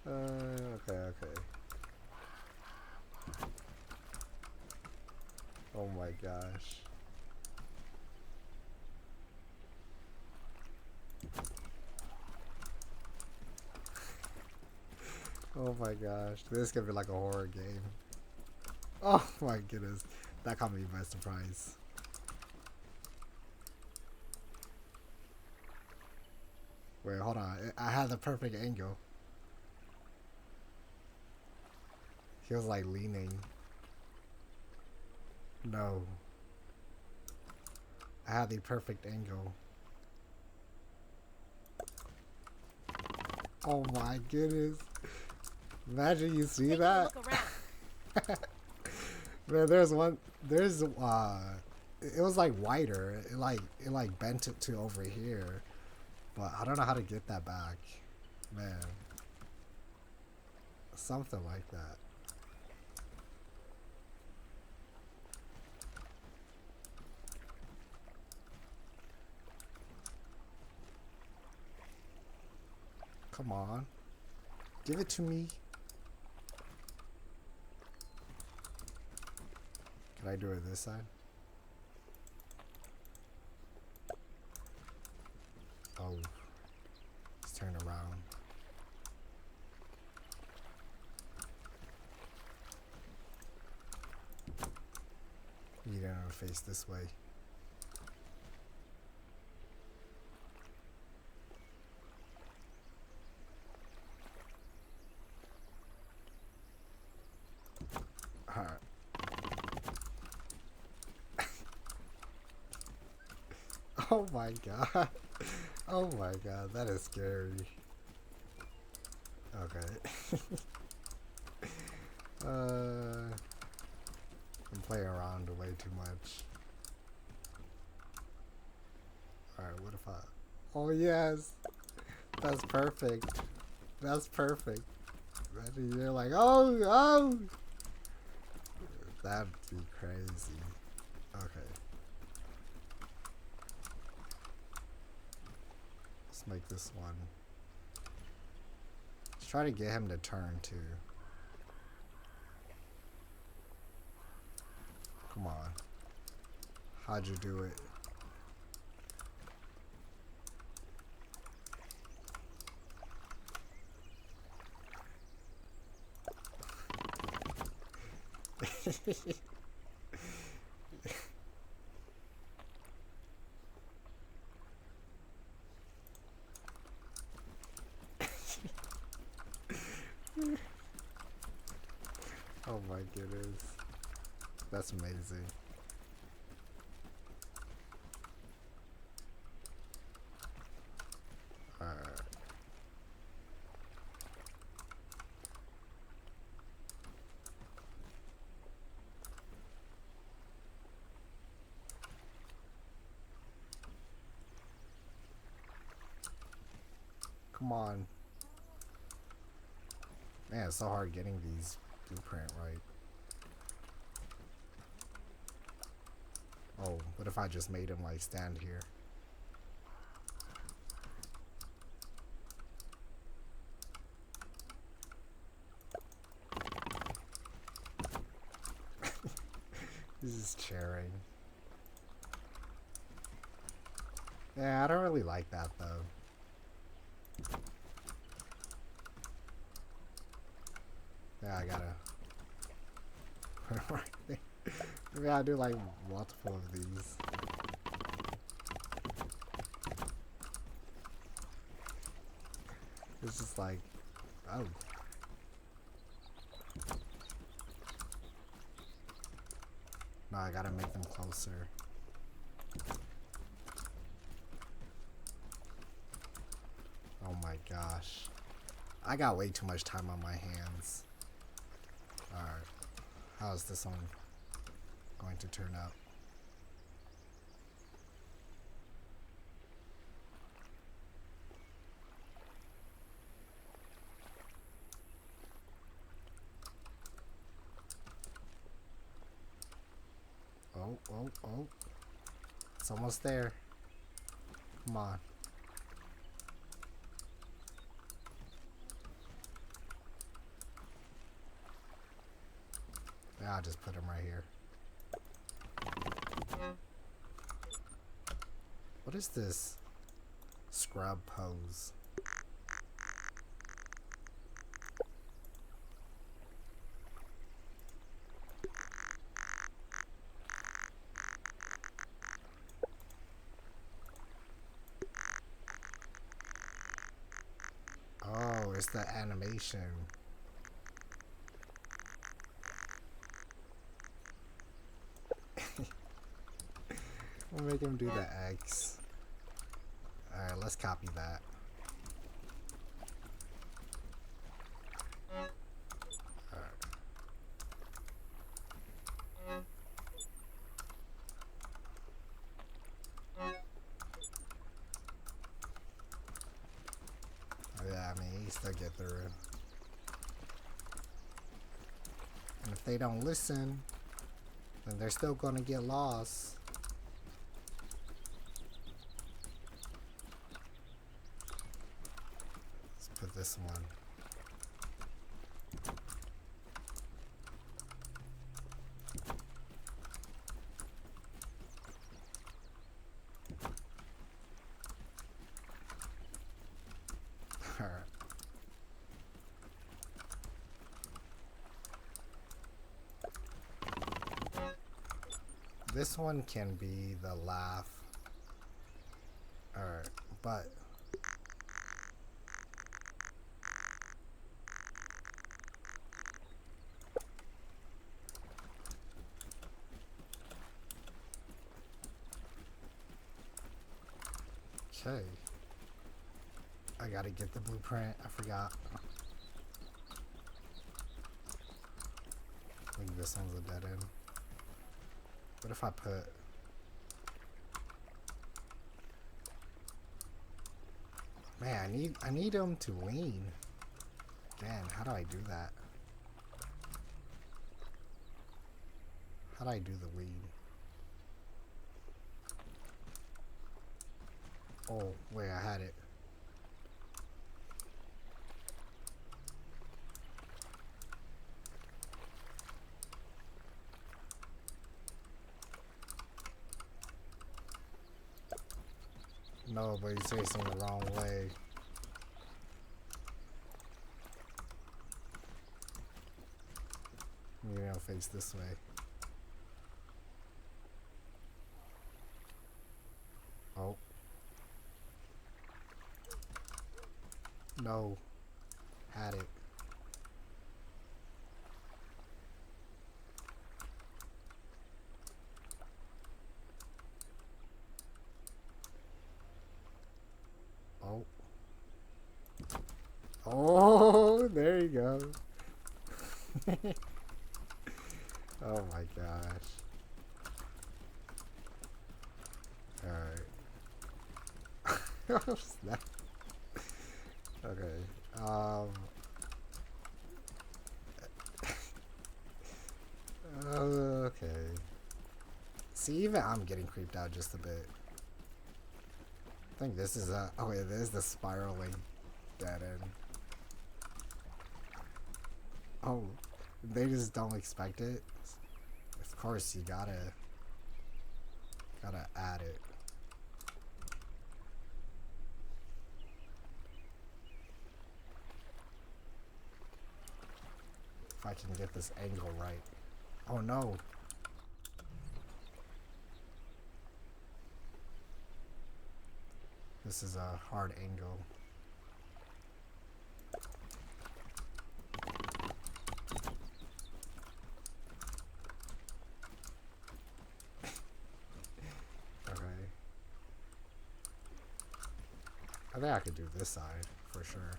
Okay. Oh my gosh. Oh my gosh. This is gonna be like a horror game. Oh my goodness. That caught me by surprise. Wait, hold on. I had the perfect angle. He was like leaning. No. I had the perfect angle. Oh my goodness. Imagine you see that. Man, there's it was like wider. It like bent it to over here. But I don't know how to get that back. Man. Something like that. Come on. Give it to me. Can I do it this side? Oh. Let's turn around. You don't face this way. Alright. Oh my god. Oh my god, that is scary. Okay. I'm playing around way too much. Alright, what if I... Oh yes! That's perfect. That's perfect. Imagine you're like, oh! That'd be crazy. Okay. Let's make this one. Let's try to get him to turn too. on. How'd you do it? Oh my goodness. That's amazing. Alright. Come on. Man, it's so hard getting these blueprint right. Oh, what if I just made him like stand here? This is cheering. Yeah, I don't really like that though. Yeah, I gotta put it right there. Maybe I'll do like multiple of these. It's just like, oh. No, I gotta make them closer. Oh my gosh. I got way too much time on my hands. Alright. How is this one going to turn out? Oh, oh, oh. It's almost there. Come on. Yeah, I'll just put him right here. What is this scrub pose? Oh, it's the animation. We'll make him do the X. Alright, let's copy that. Alright. Yeah, I mean, he still get through. And if they don't listen, then they're still gonna get lost. Let's put this one. Alright. This one can be the laugh. Alright, but okay. I gotta get the blueprint. I forgot. I think this one's a dead end. What if I put... Man, I need him to lean. Man, how do I do that? How do I do the lean? Oh, wait, I had it. know, but he's facing the wrong way. You're gonna face this way. Oh. No. Had it. Oh. Oh, there you go. Oh my gosh. Alright. Snap. Okay. Okay. See, even I'm getting creeped out just a bit. I think this is a... Oh, yeah, this is the spiraling dead end. Oh, they just don't expect it. Of course, you gotta add it. If I can get this angle right. Oh no. This is a hard angle. Okay. I think I could do this side for sure.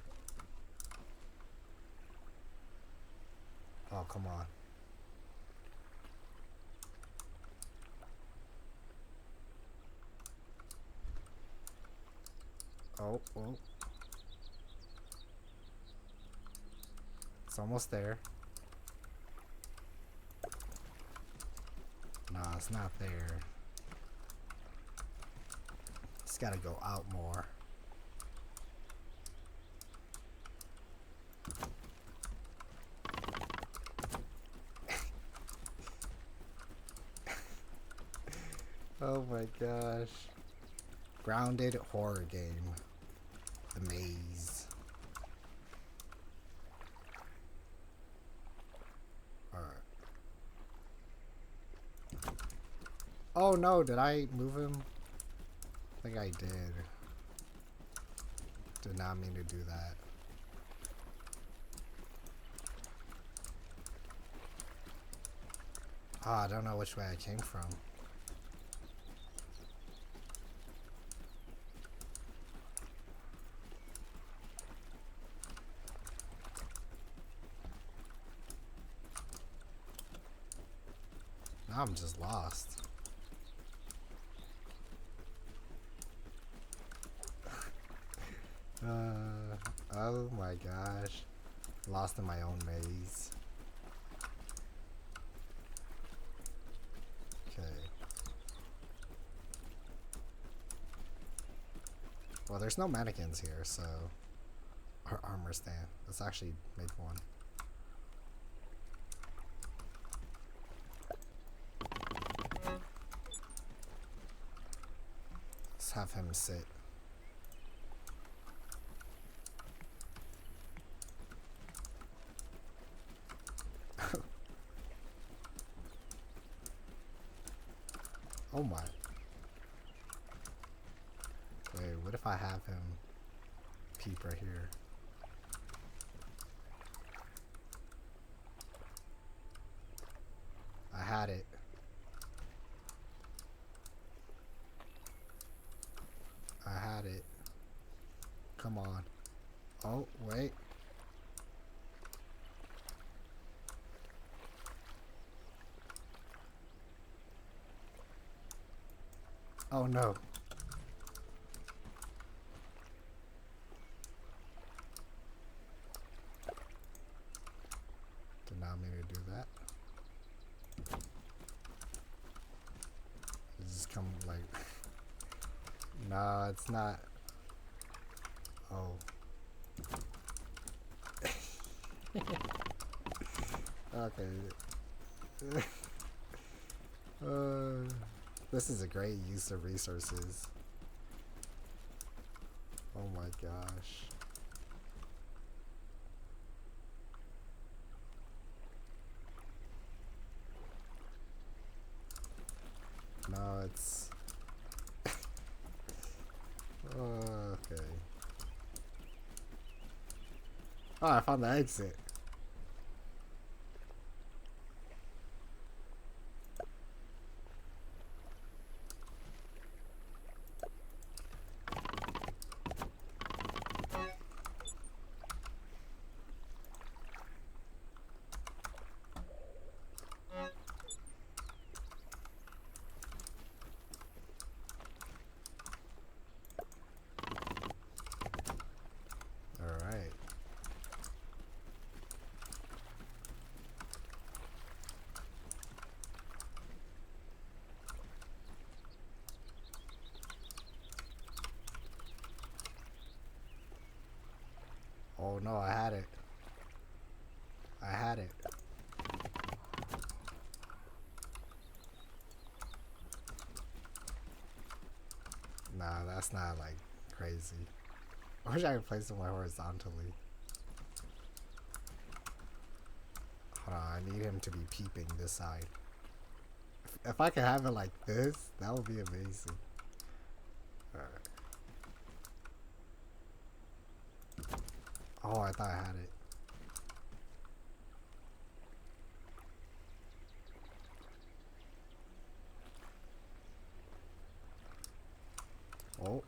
Oh, come on. Oh, oh. It's almost there. Nah, it's not there. It's gotta go out more. Oh my gosh. Grounded horror game. The Maze. Alright. Oh no, did I move him? I think I did. Did not mean to do that. Ah, I don't know which way I came from. Now I'm just lost. Oh my gosh. Lost in my own maze. Okay. Well, there's no mannequins here, so... Or armor stand. Let's actually make one. Let's have him sit. Oh my. Wait, what if I have him peep right here? I had it. I had it. Come on. Oh, wait. Oh no. Did not mean to do that. It just come like... No, it's not. Oh. Okay. This is a great use of resources. Oh my gosh. No, it's... okay. Oh, I found the exit. Alright. Oh no, I had it. I had it. Nah, that's not like crazy. I wish I could place it more horizontally. Hold on, I need him to be peeping this side. If I could have it like this, that would be amazing. Alright. Oh, I thought I had it. Oh.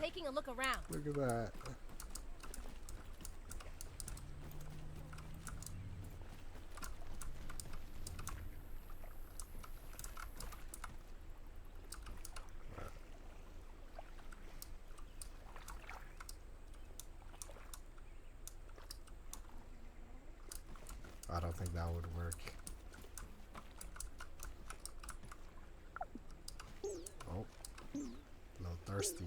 Taking a look around. Look at that. I don't think that would work. Oh, a little thirsty.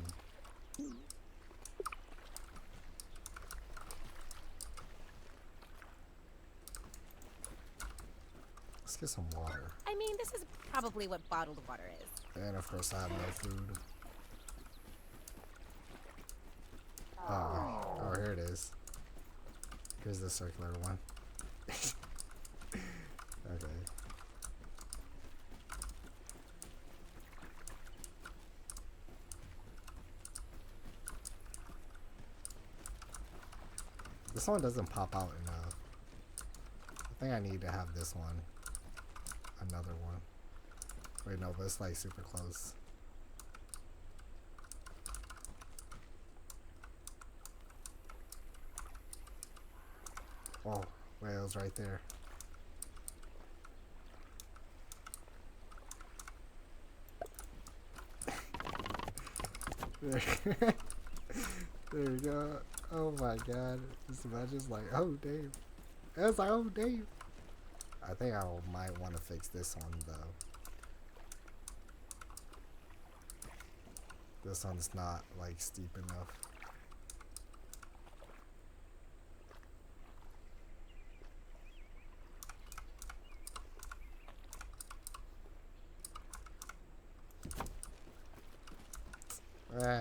Let's get some water. I mean, this is probably what bottled water is. And of course I have no food. Oh, here it is. Here's the circular one. Okay. This one doesn't pop out enough. I think I need to have this one. Another one. Wait, no, but it's like super close. Oh, wait, it was right there. There. There you go. Oh my god. Just imagine like, oh Dave. It's like, oh Dave. I think I might want to fix this one though. This one's not like steep enough.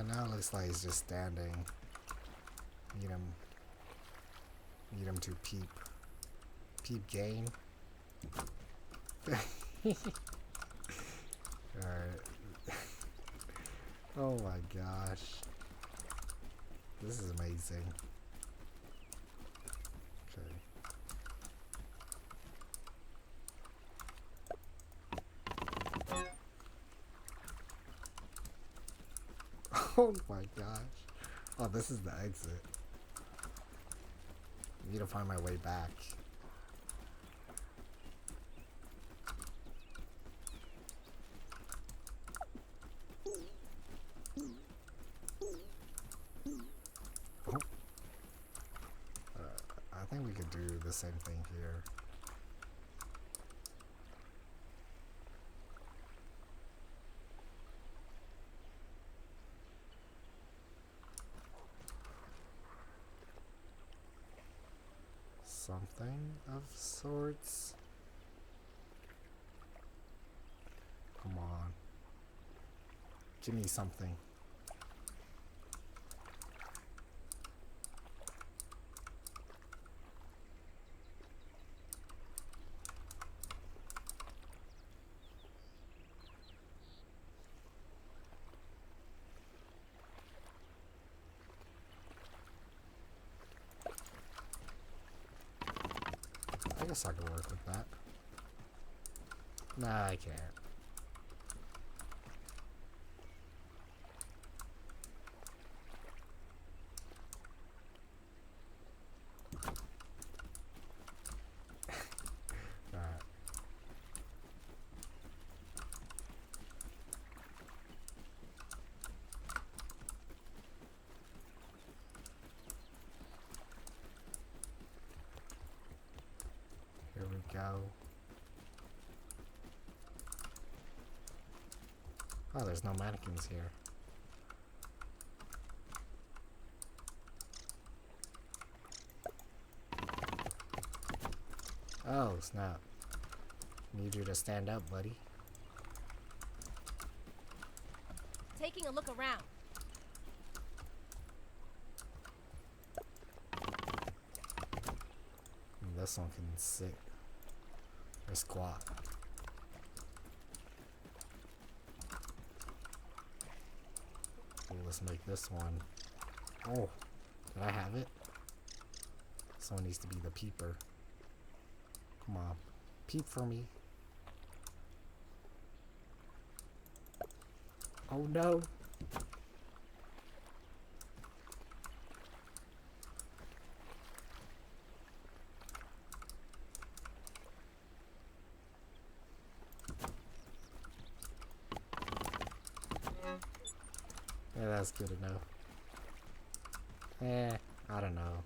Now it looks like he's just standing. Need him to peep. Peep game. Alright. Oh my gosh. This is amazing. Okay. Oh my gosh. Oh, this is the exit. I need to find my way back. Oh. I think we could do the same thing here. Something of sorts. Come on. Give me something. I guess I can work with that. Nah, I can't. Alright. Here we go. Oh, there's no mannequins here. Oh, snap. Need you to stand up, buddy. Taking a look around. And this one can sit or squat. Ooh, let's make this one. Oh, did I have it? Someone needs to be the peeper. Come on, peep for me. Oh no. Yeah, that's good enough. I don't know.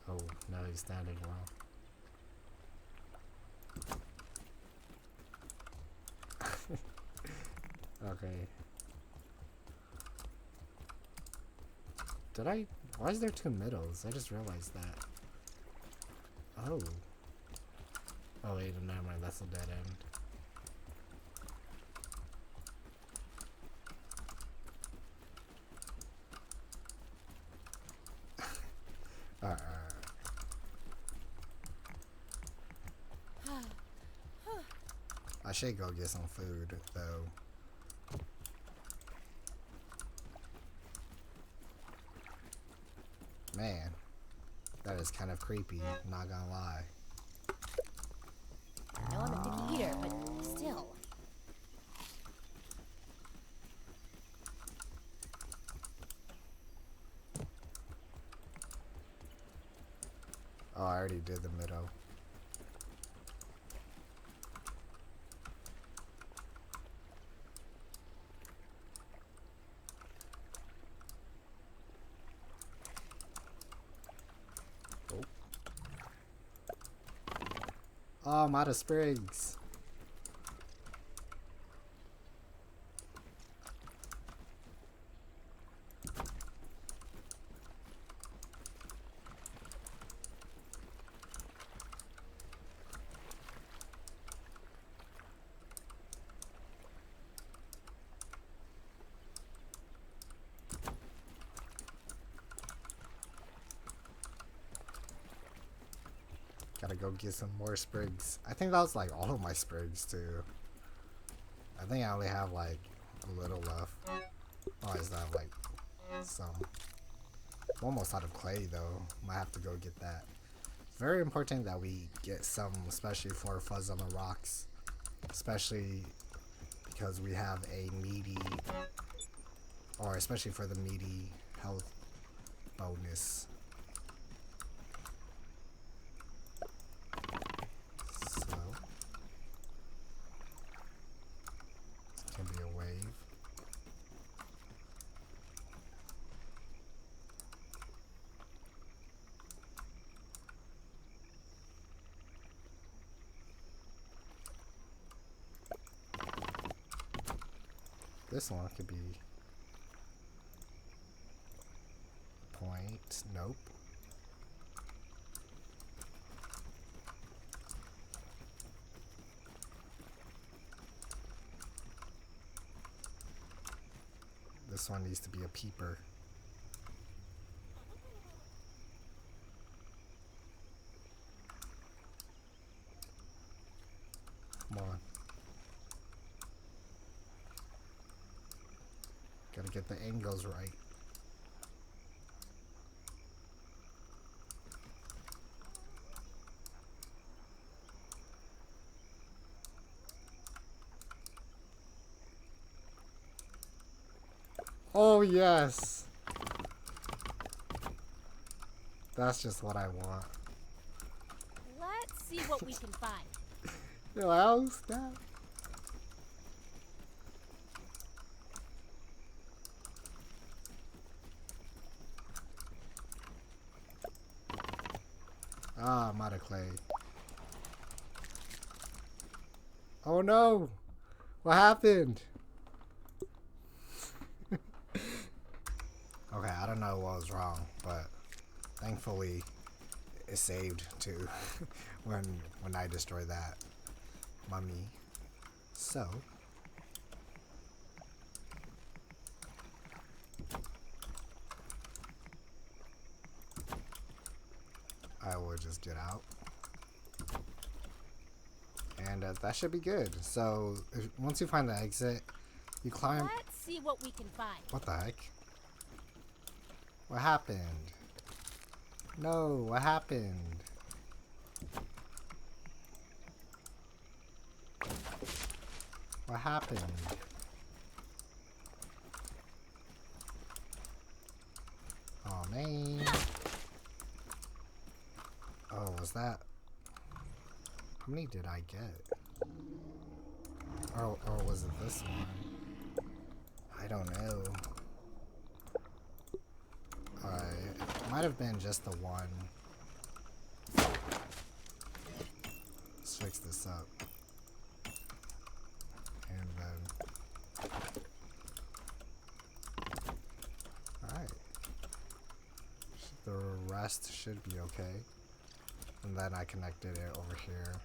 Oh, now he's standing well. Okay. Did I? Why is there two middles? I just realized that. Oh. Oh wait, never mind. That's a dead end. Alright. I should go get some food though. Man, that is kind of creepy, not gonna lie. I know I'm a picky eater, but still. Oh, I already did the middle. Oh, I'm out of sprigs. Gotta go get some more sprigs. I think that was like all of my sprigs too. I think I only have like a little left. Oh, is that like some? I'm almost out of clay though. Might have to go get that. Very important that we get some, especially for Fuzz on the Rocks. Especially because we have a meaty, or especially for the meaty health bonus. So, this can be a wave. this one could be point. Nope. This one needs to be a peeper. Come on. Gotta get the angles right. Oh, yes. That's just what I want. Let's see what we can find. Yo, how's that? Ah, I'm out of clay. Oh no! What happened? Okay, I don't know what was wrong, but thankfully it saved too when I destroyed that mummy. So I will just get out, and that should be good. So once you find the exit, you climb. Let's see what we can find. What the heck? What happened? No, what happened? What happened? Oh man. Oh, was that? How many did I get? Or was it this one? I don't know. It might have been just the one. Let's fix this up. And then... Alright. The rest should be okay. And then I connected it over here.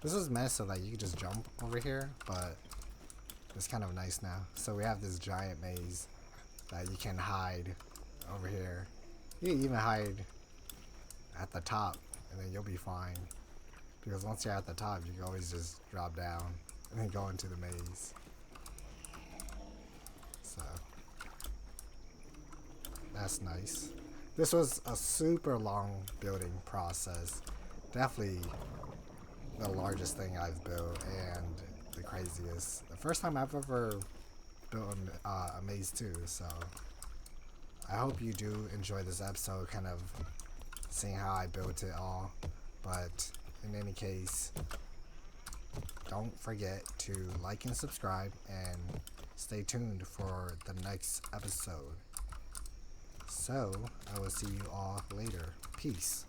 This was meant so that you could just jump over here, but it's kind of nice now. So we have this giant maze that you can hide over here. You can even hide at the top, and then you'll be fine. Because once you're at the top, you can always just drop down and then go into the maze. So that's nice. This was a super long building process. Definitely the largest thing I've built and the craziest. The first time I've ever built a maze too, so I hope you do enjoy this episode, kind of seeing how I built it all. But in any case, don't forget to like and subscribe and stay tuned for the next episode. So I will see you all later. Peace.